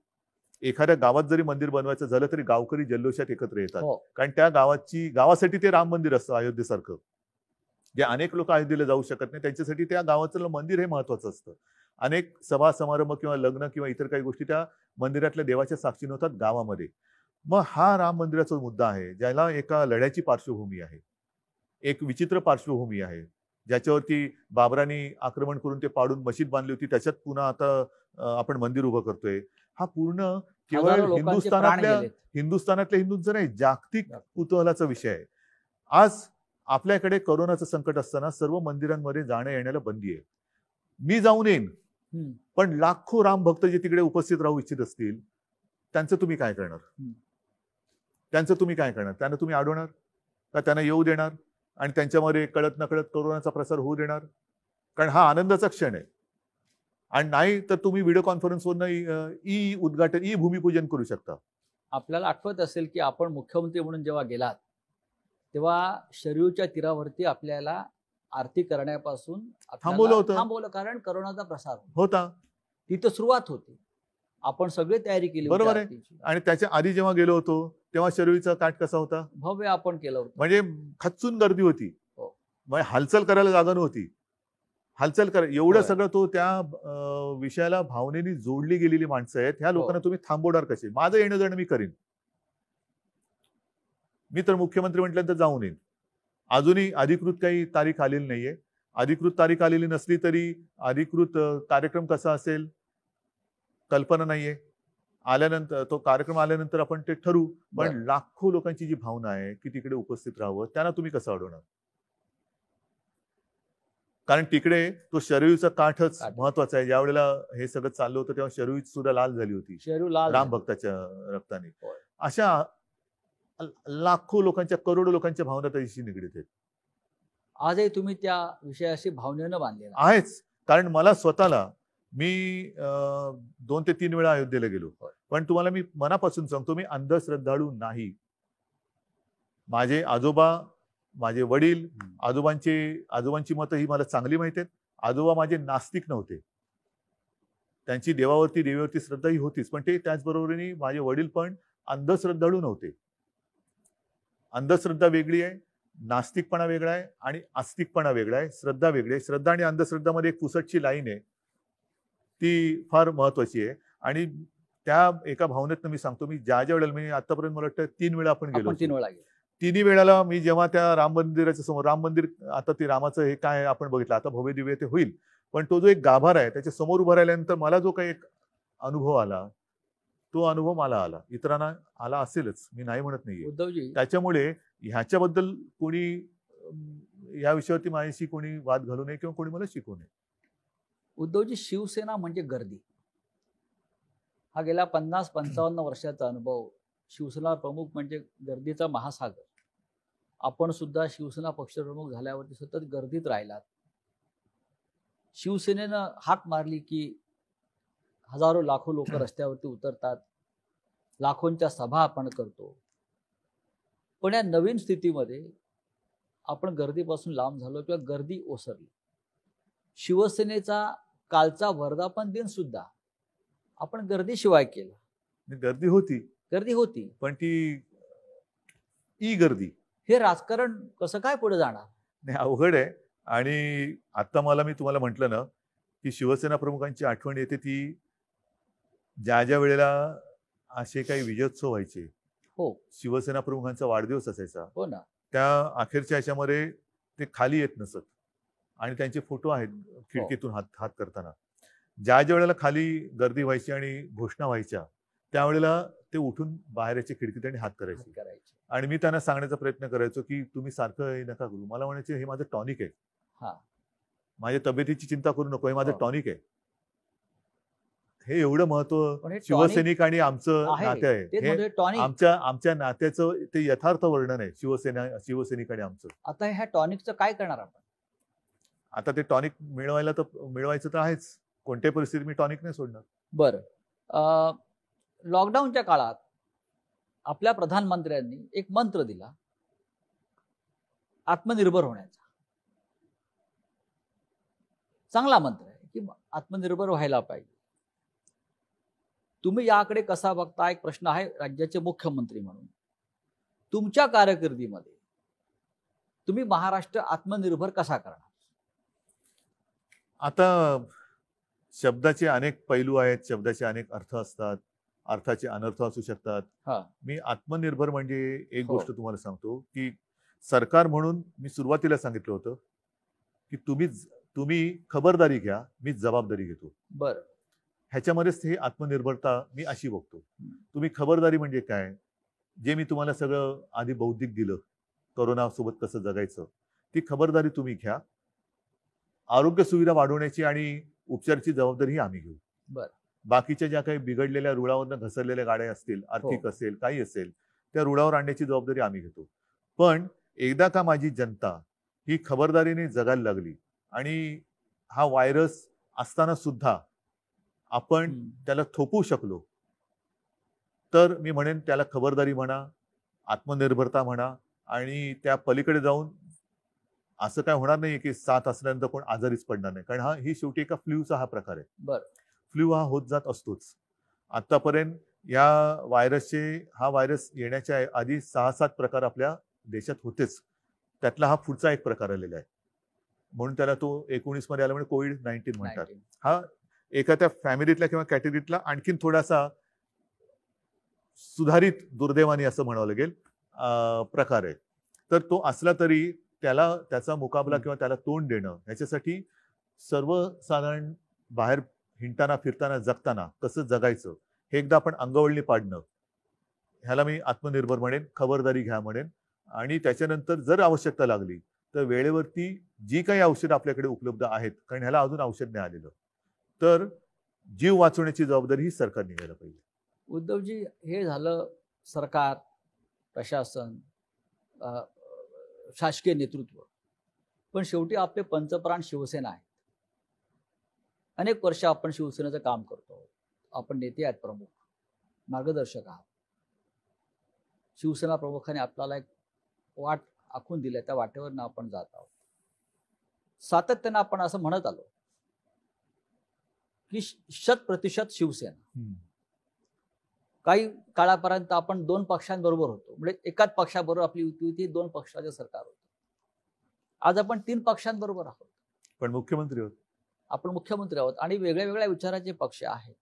एखाद्या गावात जरी मंदिर बनवायचं झालं तरी गावकरी जल्लोषात एकत्र येतात. कारण त्या गावासाठी ते राम मंदिर असतं अयोध्येसारखं. जे अनेक लोक अयोध्येला जाऊ शकत नाही त्यांच्यासाठी त्या गावाचं मंदिर हे महत्वाचं असतं. अनेक सभा समारंभ किंवा लग्न किंवा इतर काही गोष्टी त्या मंदिरातल्या देवाच्या साक्षीने होतात गावामध्ये. मग हा राम मंदिराचा मुद्दा आहे, ज्याला एका लढ्याची पार्श्वभूमी आहे, एक विचित्र पार्श्वभूमी आहे, ज्याच्यावरती बाबरांनी आक्रमण करून ते पाडून मशीद बांधली होती, त्याच्यात पुन्हा आता आपण मंदिर उभं करतोय. हा पूर्ण हजारो केवळ लोकांचे प्राण गेलेत. हिंदुस्थानातल्या हिंदूंचा नाही, जागतिक कुतूहलाचा विषय आहे. आज आपल्याकडे कोरोनाचं संकट असताना सर्व मंदिरांमध्ये जाणं येण्याला बंदी आहे. मी जाऊन येईन, पण लाखो राम भक्त जे तिकडे उपस्थित राहू इच्छित असतील त्यांचं तुम्ही काय करणार? त्यांना तुम्ही अडवणार का? त्यांना येऊ देणार आणि त्यांच्यामध्ये कळत नकळत कोरोनाचा प्रसार होऊ देणार? कारण हा आनंदाचा क्षण आहे. आणि नाही तर तुम्ही व्हिडिओ कॉन्फरन्सवरनं ई भूमिपूजन करू शकता. आपल्याला आठवत असेल की आपण मुख्यमंत्री म्हणून जेव्हा गेलात तेव्हा शरयूच्या तीरावरती आपल्याला आरती करण्यापासून थांबवलं, कारण करोनाचा प्रसार होता. तिथं सुरुवात होती. आपण सगळी तयारी केली, बरोबर आहे. आणि त्याच्या आधी जेव्हा गेलो होतो तेव्हा शरयूचा काठ कसा होता? भव्य आपण केलं होतं. म्हणजे खच्चून गर्दी होती. म्हणजे हालचाल करायला जागा नव्हती. एवढं सगळं तो त्या विषयाला भावनेनी जोडली गेलेली माणसं आहेत. ह्या लोकांना तुम्ही थांबवणार कसे? माझं येणं जाणं मी करीन. मी तर मुख्यमंत्री म्हटल्यानंतर जाऊन येईन. अजूनही अधिकृत काही तारीख आलेली नाहीये. अधिकृत तारीख आलेली नसली तरी अधिकृत कार्यक्रम कसा असेल कल्पना नाहीये. तो कार्यक्रम आल्यानंतर आपण ते ठरवू. पण लाखो लोकांची जी भावना आहे की तिकडे उपस्थित राहावं, त्यांना तुम्ही कसं अडवणार? कारण तिकडे तो शरयूचा काठच महत्वाचा आहे. ज्या वेळेला हे सगळं चाललं होतं तेव्हा शरयू सुद्धा लाल झाली होती, राम भक्ताच्या रक्ताने. अशा लाखो लोकांच्या, करोडो लोकांच्या भावना त्याशी निगडीत आहेत. आजही तुम्ही त्या विषयाशी भावनेनं बांधलेला आहेच. कारण मला स्वतःला, मी 2 ते 3 वेळा अयोध्येला गेलो, पण तुम्हाला मी मनापासून सांगतो, मी अंधश्रद्धाळू नाही. माझे आजोबा, माझे वडील, आजोबांची मतं ही मला चांगली माहिती आहेत. आजोबा माझे नास्तिक नव्हते. त्यांची देवावरती श्रद्धा ही होतीच, पण ते त्याचबरोबरीने माझे वडील पण अंधश्रद्धाळू नव्हते. अंधश्रद्धा वेगळी आहे, नास्तिकपणा वेगळा आहे आणि आस्तिकपणा वेगळा आहे, श्रद्धा वेगळी आहे. श्रद्धा आणि अंधश्रद्धामध्ये एक पुसटची लाईन आहे, ती फार महत्वाची आहे. आणि त्या एका भावनेतनं मी सांगतो, मी ज्या वेळेला, मी आतापर्यंत मला वाटतं 3 वेळा आपण गेलो. 3 वेळा गेलो. तिन्ही वेळेला मी जेव्हा त्या राम मंदिराच्या समोर, राम मंदिर आता ते रामाचं हे काय आपण बघितलं, आता भव्य दिव्य ते होईल, पण तो जो एक गाभारा आहे त्याच्या समोर उभं राहिल्यानंतर मला जो काही एक अनुभव आला, तो अनुभव मला आला, इतरांना आला असेलच, मी नाही म्हणत नाहीये. उद्धवजी, त्याच्यामुळे ह्याच्याबद्दल कोणी या विषयावरती माझ्याशी कोणी वाद घालू नये किंवा कोणी मला शिकवू नये. उद्धवजी, शिवसेना म्हणजे गर्दी. हा गेल्या 50-55 वर्षाचा अनुभव. शिवसेना प्रमुख म्हणजे गर्दीचा महासागर. आपण सुद्धा शिवसेना पक्षप्रमुख झाल्यावरती सतत गर्दीत राहिलात. शिवसेनेनं हाक मारली की हजारो लाखो लोक रस्त्यावरती उतरतात, लाखोंच्या सभा आपण करतो. पण या नवीन स्थितीमध्ये आपण गर्दीपासून लांब झालो किंवा गर्दी ओसरली. शिवसेनेचा कालचा वर्धापन दिन सुद्धा आपण गर्दीशिवाय केला. गर्दी होती, पण ती गर्दी. हे राजकारण कसं काय पुढे जाणार? नाही, अवघड आहे. आणि आता मी तुम्हाला म्हटलं ना की शिवसेना प्रमुखांची आठवण येते, ती ज्या वेळेला असे काही विजयोत्सव व्हायचे, हो, शिवसेना प्रमुखांचा वाढदिवस असायचा, हो ना, त्या अखेरच्या ह्याच्यामध्ये ते खाली येत नसत आणि त्यांचे फोटो आहेत खिडकीतून हात करताना. ज्या वेळेला खाली गर्दी व्हायची आणि घोषणा व्हायच्या, त्यावेळेला ते उठून बाहेर यायचे खिडकीत आणि हात करायचे. आणि मी त्यांना सांगण्याचा प्रयत्न करायचो की तुम्ही सारखं हे नका करू. मला म्हणायचे, हे माझं टॉनिक आहे, माझ्या तब्येतीची चिंता करू नको, हे माझं टॉनिक आहे. हे एवढं महत्व शिवसैनिक आणि आमचं नाते आहे. आमच्या नात्याचं ते यथार्थ वर्णन आहे, शिवसैनिक आणि आमचं. आता ह्या टॉनिकचं काय करणार आपण? आता ते टॉनिक मिळवायचं तर आहेच. कोणत्याही परिस्थितीत मी टॉनिक नाही सोडणार. बरं, लॉकडाऊनच्या काळात आपल्या प्रधानमंत्र्यांनी एक मंत्र दिला, आत्मनिर्भर होण्याचा. चांगला मंत्र आहे की आत्मनिर्भर व्हायला पाहिजे. तुम्ही याकडे कसा बघता? एक प्रश्न आहे राज्याचे मुख्यमंत्री म्हणून. तुमच्या कारकिर्दीमध्ये तुम्ही महाराष्ट्र आत्मनिर्भर कसा करणार? आता शब्दाचे अनेक पैलू आहेत, शब्दाचे अनेक अर्थ असतात, अर्थाचे अनर्थ असू शकतात. मी आत्मनिर्भर म्हणजे एक गोष्ट तुम्हाला सांगतो की सरकार म्हणून मी सुरुवातीला सांगितलं होतं की तुम्ही खबरदारी घ्या, मी जबाबदारी घेतो. बरं, ह्याच्यामध्येच हे आत्मनिर्भरता मी अशी बघतो. तुम्ही खबरदारी म्हणजे काय, जे मी तुम्हाला सगळं आधी बौद्धिक दिलं, कोरोनासोबत कसं जगायचं, ती खबरदारी तुम्ही घ्या. आरोग्य सुविधा वाढवण्याची आणि उपचाराची जबाबदारी आम्ही घेऊ. बरं. बाकीच्या ज्या काही बिघडलेल्या रुळावरनं घसरलेल्या गाड्या असतील, आर्थिक असेल, काही असेल, त्या रुळावर आणण्याची जबाबदारी आम्ही घेतो. पण एकदा का माझी जनता ही खबरदारीने जगायला लागली आणि हा व्हायरस असताना सुद्धा आपण त्याला थोपवू शकलो, तर मी म्हणेन त्याला खबरदारी म्हणा, आत्मनिर्भरता म्हणा, आणि त्या पलीकडे जाऊन असं काय होणार नाही की 7 असल्यानंतर कोण आजारीच पडणार नाही. कारण ही शेवटी एका फ्ल्यूचा हा प्रकार आहे. बरं. फ्ल्यू हा होत जात असतोच. आतापर्यंत या हा व्हायरस येण्याच्या आधी 6-7 प्रकार आपल्या देशात होतेच. त्यातला हा पुढचा एक प्रकार आलेला आहे. म्हणून त्याला तो 19 मध्ये आल्यामुळे कोविड-19 म्हणतात. हा एखाद्या फॅमिलीतल्या किंवा कॅटेगरीतला आणखीन थोडासा सुधारित, दुर्दैवाने असं म्हणावं लागेल, प्रकार आहे. तर तो असला तरी त्याचा मुकाबला किंवा त्याला तोंड देणं, ह्याच्यासाठी सर्वसाधारण बाहेर हिंडताना, फिरताना, जगताना कसं जगायचं हे एकदा आपण अंगवळणी पाडणं, ह्याला मी आत्मनिर्भर म्हणेन, खबरदारी घ्या म्हणेन. आणि त्याच्यानंतर जर आवश्यकता लागली तर वेळेवरती जी काही औषधं आपल्याकडे उपलब्ध आहेत, कारण ह्याला अजून औषध नाही आलेलं, तर जीव वाचवण्याची जबाबदारी ही सरकारने घ्यायला पाहिजे. उद्धवजी, हे झालं सरकार, प्रशासन, शासकीय नेतृत्व. पण शेवटी आपले पंचप्राण शिवसेना आहे. अनेक वर्ष आपण शिवसेनेचं काम करतो. आपण नेते आहेत, प्रमुख मार्गदर्शक आहात. शिवसेना प्रमुखाने आपल्याला एक वाट आखून दिल्या, त्या वाटेवरनं आपण जात आहोत. सातत्यानं आपण असं म्हणत आलो की 100% शिवसेना. काही काळापर्यंत आपण 2 पक्षांबरोबर होतो, म्हणजे एकाच पक्षाबरोबर आपली युती होती, 2 पक्षाचे सरकार होतं. आज आपण 3 पक्षांबरोबर आहोत, पण मुख्यमंत्री आहोत. आपण मुख्यमंत्री आहोत आणि वेगळ्या वेगळ्या विचाराचे पक्ष आहेत.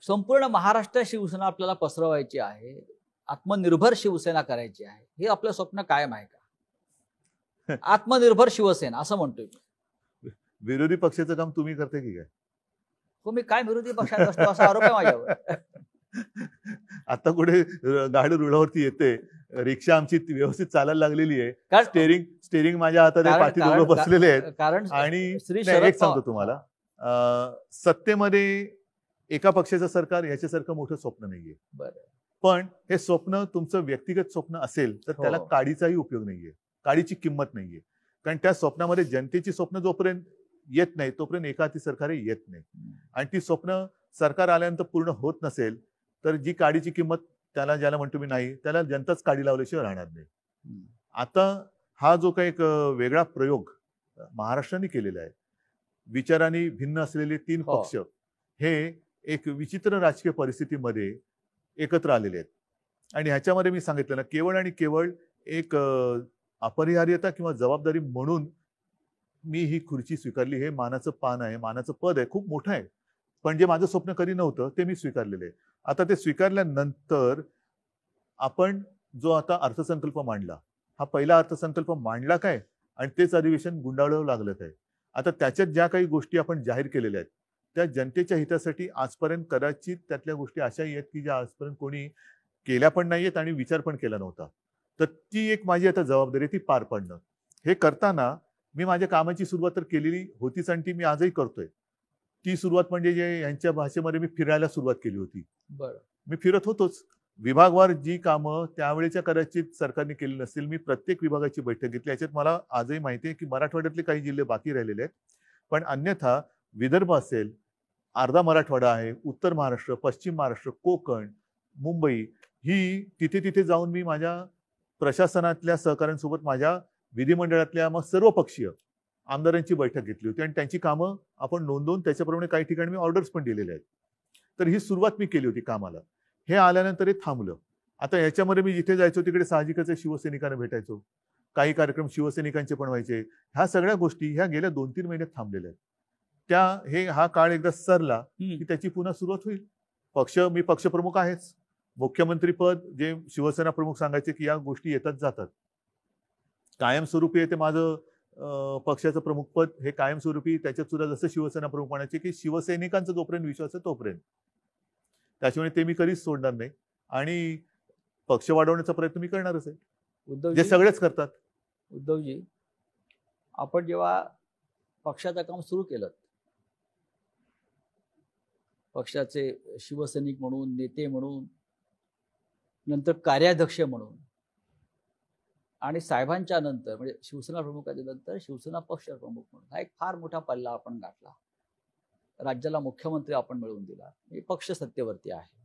संपूर्ण महाराष्ट्र शिवसेना आपल्याला पसरवायची आहे, आत्मनिर्भर शिवसेना करायची आहे. हे आपलं स्वप्न कायम आहे का? आत्मनिर्भर शिवसेना असं म्हणतोय मी. विरोधी पक्षाचं काम तुम्ही करते की काय? हो, मी काय विरोधी पक्षात असतो असा आरोप आहे माझ्यावर. आता कुठे गाडी रुळावरती येते, रिक्षा आमची व्यवस्थित चालायला लागलेली आहे, स्टेरिंग माझ्या हातात आहे, पाठी दोघं बसलेले आहेत. कारण आणि एक सांगतो तुम्हाला, सत्तेमध्ये एका पक्षाचं सरकार याच्यासारखं मोठं स्वप्न नाहीये. बरं. पण हे स्वप्न तुमचं व्यक्तिगत स्वप्न असेल तर त्याला काडीचाही उपयोग नाहीये, काडीची किंमत नाहीये. कारण त्या स्वप्नामध्ये जनतेची स्वप्न जोपर्यंत येत नाही तोपर्यंत एका हाती सरकार येत नाही. आणि ती स्वप्न सरकार आल्यानंतर पूर्ण होत नसेल तर जी काडीची किंमत ज्याला म्हणतो मी नाही, त्याला जनताच काडी लावल्याशिवाय राहणार नाही. आता हा जो काही एक वेगळा प्रयोग महाराष्ट्राने केलेला आहे, विचारांनी भिन्न असलेले 3 पक्ष हे एक विचित्र राजकीय परिस्थितीमध्ये एकत्र आलेले आहेत. आणि ह्याच्यामध्ये मी सांगितलं ना, केवळ आणि केवळ एक अपरिहार्यता किंवा जबाबदारी म्हणून मी ही खुर्ची स्वीकारली. हे मानाचं पान आहे, मानाचं पद आहे, खूप मोठं आहे. पण जे माझं स्वप्न कधी नव्हतं ते मी स्वीकारलेलं आहे. आता ते स्वीकारल्यानंतर आपण जो आता अर्थसंकल्प मांडला, हा पहिला अर्थसंकल्प मांडला काय आणि तेच अधिवेशन गुंडाळावं लागलं काय. आता त्याच्यात ज्या काही गोष्टी आपण जाहीर केलेल्या आहेत त्या जनतेच्या हितासाठी आजपर्यंत कदाचित त्यातल्या गोष्टी अशाही आहेत की ज्या आजपर्यंत कोणी केल्या पण नाहीयेत आणि विचार पण केला नव्हता. तर ती एक माझी आता जबाबदारी, ती पार पाडणं. हे करताना मी माझ्या कामाची सुरुवात तर केलेली होतीच आणि ती मी आजही करतोय. ती सुरुवात म्हणजे जे यांच्या भाषेमध्ये मी फिरायला सुरुवात केली होती. बरं. मी फिरत होतोच. विभागवार जी कामं त्यावेळेच्या कदाचित सरकारने केली नसतील, मी प्रत्येक विभागाची बैठक घेतली. याच्यात मला आजही माहिती आहे की मराठवाड्यातले काही जिल्हे बाकी राहिलेले आहेत, पण अन्यथा विदर्भ असेल, अर्धा मराठवाडा आहे, उत्तर महाराष्ट्र, पश्चिम महाराष्ट्र, कोकण, मुंबई, ही तिथे जाऊन मी माझ्या प्रशासनातल्या सहकाऱ्यांसोबत, माझ्या विधिमंडळातल्या मग सर्व पक्षीय आमदारांची बैठक घेतली होती आणि त्यांची कामं आपण नोंदवून त्याच्याप्रमाणे काही ठिकाणी मी ऑर्डर्स पण दिलेले आहेत. तर ही सुरुवात मी केली होती कामाला. हे आल्यानंतर हे थांबलं. आता याच्यामध्ये मी जिथे जायचो तिकडे साहजिकच शिवसैनिकांना भेटायचो, काही कार्यक्रम शिवसैनिकांचे पण व्हायचे. ह्या सगळ्या गोष्टी ह्या गेल्या 2-3 महिन्यात थांबलेल्या आहेत. हा काळ एकदा सरला की त्याची पुन्हा सुरुवात होईल. मी पक्षप्रमुख आहेच. मुख्यमंत्री पद जे शिवसेना प्रमुख सांगायचे की या गोष्टी येतात जातात. कायमस्वरूपी ते माझं पक्षाचं प्रमुखपद हे कायमस्वरूपी त्याच्यात सुद्धा जसं शिवसेना प्रमुख म्हणायचे की शिवसैनिकांचा जोपर्यंत विश्वास आहे तोपर्यंत, त्याच्यामुळे ते मी कधीच सोडणार नाही आणि पक्ष वाढवण्याचा प्रयत्न मी करणारच आहे, जे उद्धवजी सगळेच करतात. उद्धवजी आपण जेव्हा पक्षाचं काम सुरू केलं, पक्षाचे शिवसैनिक म्हणून, नेते म्हणून, नंतर कार्याध्यक्ष म्हणून आणि साहेबांच्या नंतर म्हणजे शिवसेना प्रमुखाच्या नंतर शिवसेना पक्ष प्रमुख म्हणून हा एक फार मोठा पल्ला आपण गाठला. राज्याला मुख्यमंत्री आपण मिळवून दिला, म्हणजे पक्ष सत्तेवरती आहे.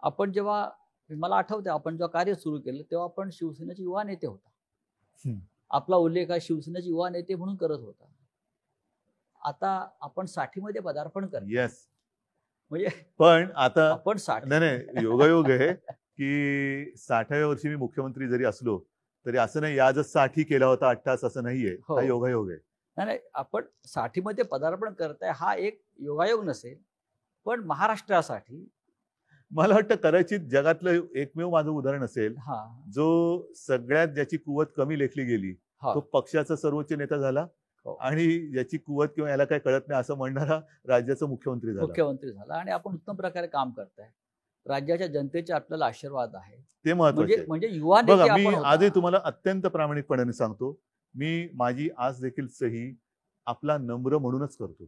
आपण जेव्हा, मला आठवतं आपण जेव्हा कार्य सुरू केलं तेव्हा आपण शिवसेनेचे युवा नेते होता. आपला उल्लेख हा शिवसेनेचे युवा नेते म्हणून करत होता. आता आपण 60 मध्ये पदार्पण करतो. येस, म्हणजे पण आता आपण 60 नाही योगायोग आहे की 60व्या वर्षी मी मुख्यमंत्री जरी असलो तरी असं नाही आजच 60 केला होता 88 असं नाहीये. हो. हा योगायोग आहे. नाही, आपण 60 मध्ये पदार्पण करताय हा एक योगायोग नसेल, पण महाराष्ट्रासाठी मला वाटतं कदाचित जगातलं एकमेव माझं उदाहरण असेल हा जो सगळ्यात ज्याची कुवत कमी लेखली गेली हा तो पक्षाचा सर्वोच्च नेता झाला हो. आणि ज्याची कुवत किंवा याला काय कळत नाही असं म्हणणारा राज्याचा मुख्यमंत्री झाला. आणि आपण उत्तम प्रकारे काम करताय. राज्याच्या जनतेचे आपल्याला आशीर्वाद आहे. ते महत्त्वाचं आहे. म्हणजे युवा बघा, नेते मी आपण होता. आजही तुम्हाला अत्यंत प्रामाणिकपणाने सांगतो, मी माझी आज देखील सही आपला नम्र म्हणूनच करतो.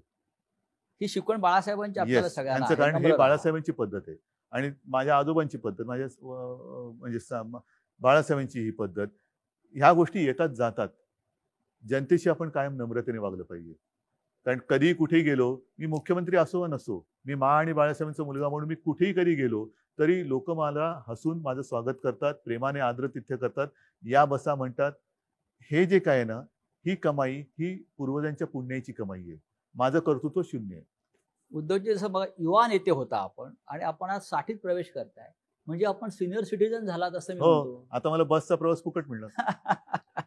ही शिकवण बाळासाहेबांची आपल्याला येस, सगळ्यांना यांचं आहे. कारण नम्र हे राहा. बाळासाहेबांची पद्धत आहे आणि माझ्या आजोबांची पद्धत, माझ्या म्हणजे बाळासाहेबांची ही पद्धत. ह्या गोष्टी येतात जातात. जनतेशी आपण कायम नम्रतेने वागलं पाहिजे. कारण कधी कुठेही गेलो, मी मुख्यमंत्री असो वा नसो, मी आणि बाळासाहेबांचा मुलगा म्हणून मी कुठेही कधी गेलो तरी लोक मला हसून माझं स्वागत करतात, प्रेमाने आदरातिथ्य करतात, या बसा म्हणतात. हे जे काय आहे ना, ही कमाई ही पूर्वजांच्या पुण्याची कमाई आहे. माझं कर्तृत्व शून्य आहे. उद्धवजी जसं बघा युवा नेते होता आपण आणि आपण आज 60त प्रवेश करताय, म्हणजे आपण सिनियर सिटीजन झालात असं मी हो, म्हणतो. आता मला बसचा प्रवास फुकट मिळणार.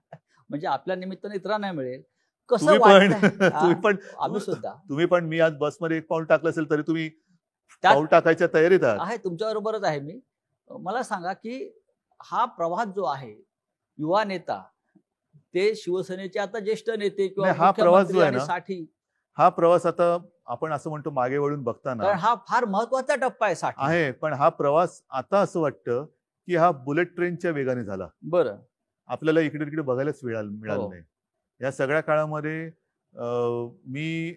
म्हणजे आपल्या निमित्ताने इतरांना मिळेल. कसं तुम्ही पण वाटतंय? तुम्ही पण आम्ही सुद्धा तुम्ही पण मी आज बसमध्ये एक पाऊल टाकलं असेल तरी तुम्ही त्यात पाऊल टाकायच्या तयारीत आहात. आहे, तुमच्या बरोबरच आहे मी. मला सांगा की हा प्रवास जो आहे, युवा नेता ते शिवसेनेचे आता ज्येष्ठ नेते किंवा नाही, हा प्रवास जो मुख्यमंत्री आहे आणि ना, 60, हा प्रवास आता आपण असं म्हणतो मागे वळून बघताना कारण हा फार महत्वाचा टप्पा आहे 60. आहे, पण हा प्रवास आता असं वाटतं की हा बुलेट ट्रेनच्या वेगाने झाला. बरं, आपल्याला इकडे तिकडे बघायलाच मिळालं हो. नाही. या सगळ्या काळामध्ये मी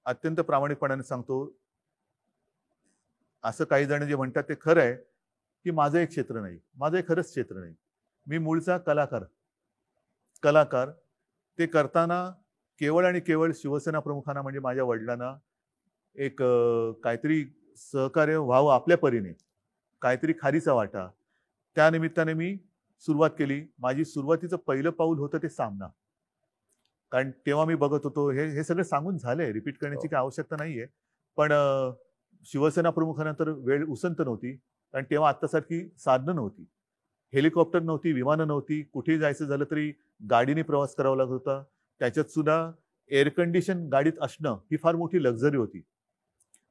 अत्यंत प्रामाणिकपणाने सांगतो, असं काही जण जे म्हणतात ते खरं आहे की माझं एक क्षेत्र नाही, माझं एक खरंच क्षेत्र नाही. मी मूळचा कलाकार ते करताना केवळ आणि केवळ शिवसेना प्रमुखांना म्हणजे माझ्या वडिलांना एक काहीतरी सहकार्य व्हावं आपल्या परीने, काहीतरी खारीचा वाटा, त्या निमित्ताने मी सुरुवात केली. माझी सुरुवातीचं पहिलं पाऊल होतं ते सामना. कारण तेव्हा मी बघत होतो, हे सगळं सांगून झालंय, रिपीट करण्याची काही आवश्यकता नाहीये. पण शिवसेना प्रमुखानंतर वेळ उसंत नव्हती, कारण तेव्हा आत्तासारखी साधनं नव्हती, हेलिकॉप्टर नव्हती, विमानं नव्हती, कुठेही जायचं झालं तरी गाडीने प्रवास करावा लागत होता. त्याच्यात सुद्धा एअर कंडिशन गाडीत असणं ही फार मोठी लक्झरी होती.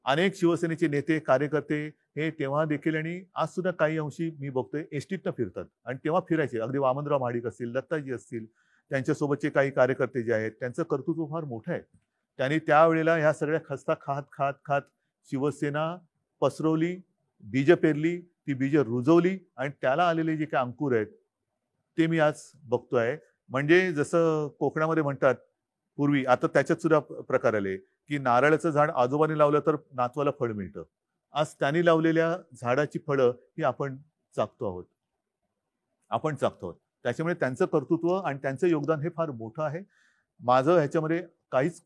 अनेक शिवसेनेचे नेते कार्यकर्ते हे तेव्हा देखील आणि आज सुद्धा काही अंशी मी बघतोय एसटीतनं फिरतात आणि तेव्हा फिरायचे. अगदी वामनराव महाडिक असतील, दत्ताजी असतील, त्यांच्यासोबतचे काही कार्यकर्ते जे आहेत त्यांचं कर्तृत्व फार मोठं आहे. त्यांनी त्यावेळेला ह्या सगळ्या खस्ता खात शिवसेना पसरवली, बीज पेरली, ती बीज रुजवली आणि त्याला आलेले जे काही अंकुर आहेत ते मी आज बघतोय. म्हणजे जसं कोकणामध्ये म्हणतात पूर्वी, आता त्याच्यात सुद्धा प्रकार आले की नारळाचं झाड आजोबाने लावलं तर नातवाला फळ मिळतं. आज त्यांनी लावलेल्या झाडाची फळं ही आपण चाखतो आहोत. त्याच्यामुळे त्यांचं कर्तृत्व आणि त्यांचं योगदान हे फार मोठं आहे. माझं ह्याच्यामध्ये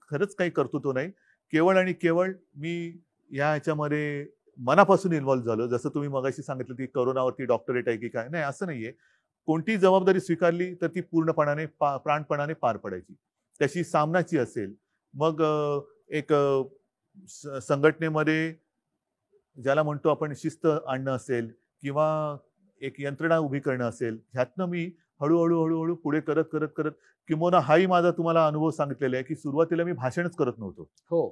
खरंच काही कर्तृत्व नाही. केवळ आणि केवळ मी ह्याच्यामध्ये मनापासून इन्व्हॉल्व्ह झालो. जसं तुम्ही मगाशी सांगितलं की करोनावरती डॉक्टरेट आहे की काय, नाही असं नाहीये. कोणती जबाबदारी स्वीकारली तर ती पूर्णपणाने प्राणपणाने पार पडायची. त्याची सामनाची असेल, मग एक संघटनेमध्ये ज्याला म्हणतो आपण शिस्त आणणं असेल किंवा एक यंत्रणा उभी करणं असेल, ह्यातनं मी हळूहळू पुढे करत किंवा हाही माझा तुम्हाला अनुभव सांगितलेला आहे की सुरुवातीला मी भाषणच करत नव्हतो. हो,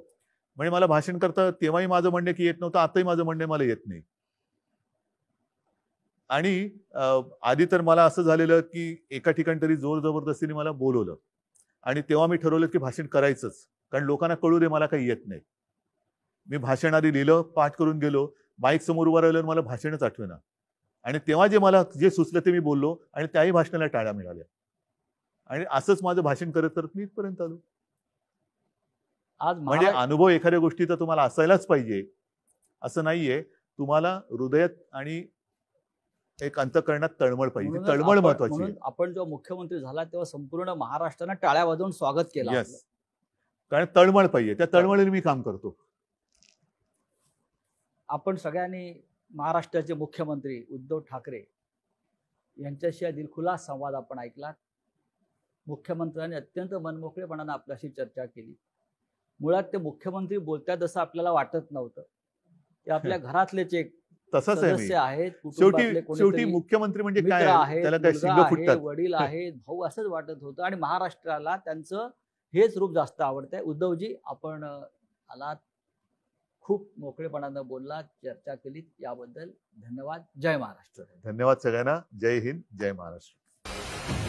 म्हणजे मला भाषण करता तेव्हाही माझं म्हणणं की येत नव्हतं, आताही माझं म्हणणं मला येत नाही. आणि आधी तर मला असं झालेलं की एका ठिकाणी तरी जोर जबरदस्तीने मला बोलवलं आणि तेव्हा मी ठरवलं की भाषण करायचंच, कारण लोकांना कळू दे मला काही येत नाही. मी भाषण आधी लिहिलं, पाठ करून गेलो, माईक समोर उभं राहिलं, मला भाषणच आठवेना. आणि तेव्हा मला जे सुचलं ते मी बोललो आणि त्याही भाषणाला टाळ्या मिळाल्या. आणि असंच माझं भाषण करत करत मी इथपर्यंत आलो. आज म्हणजे अनुभव एखाद्या गोष्टीचा तुम्हाला असायलाच पाहिजे असं नाहीये. तुम्हाला हृदयात आणि एक अंतःकरणात तळमळ पाहिजे. ती तळमळ महत्वाची आहे. म्हणून आपण जेव्हा मुख्यमंत्री झाला तेव्हा संपूर्ण महाराष्ट्रानं टाळ्या वाजवून स्वागत केलं आपलं. येस, कारण तळमळ पाहिजे. त्या तळमळीने मी काम करतो. आपण सगळ्यांनी महाराष्ट्राचे मुख्यमंत्री उद्धव ठाकरे यांच्याशी हा दिलखुलास संवाद आपण ऐकला. मुख्यमंत्र्यांनी अत्यंत मनमोकळेपणाने आपल्याशी चर्चा केली. मुळात ते मुख्यमंत्री बोलतात असं आपल्याला वाटत नव्हतं. ते आपल्या घरातलेच एक तसंच आहे सदस्य आहेत, शेवटी कुटुंबातले मुख्यमंत्री म्हणजे मित्र काय, आहेत, त्याला काय मुलगा शिंग आहे, फुटतात. वडील आहेत, भाऊ असंच वाटत होतं. आणि महाराष्ट्राला त्यांचं हेच रूप जास्त आवडतंय. उद्धवजी, आपण आलात, खूप मोकळेपणानं बोललात, चर्चा केली, याबद्दल धन्यवाद. जय महाराष्ट्र. धन्यवाद सगळ्यांना. जय हिंद, जय महाराष्ट्र.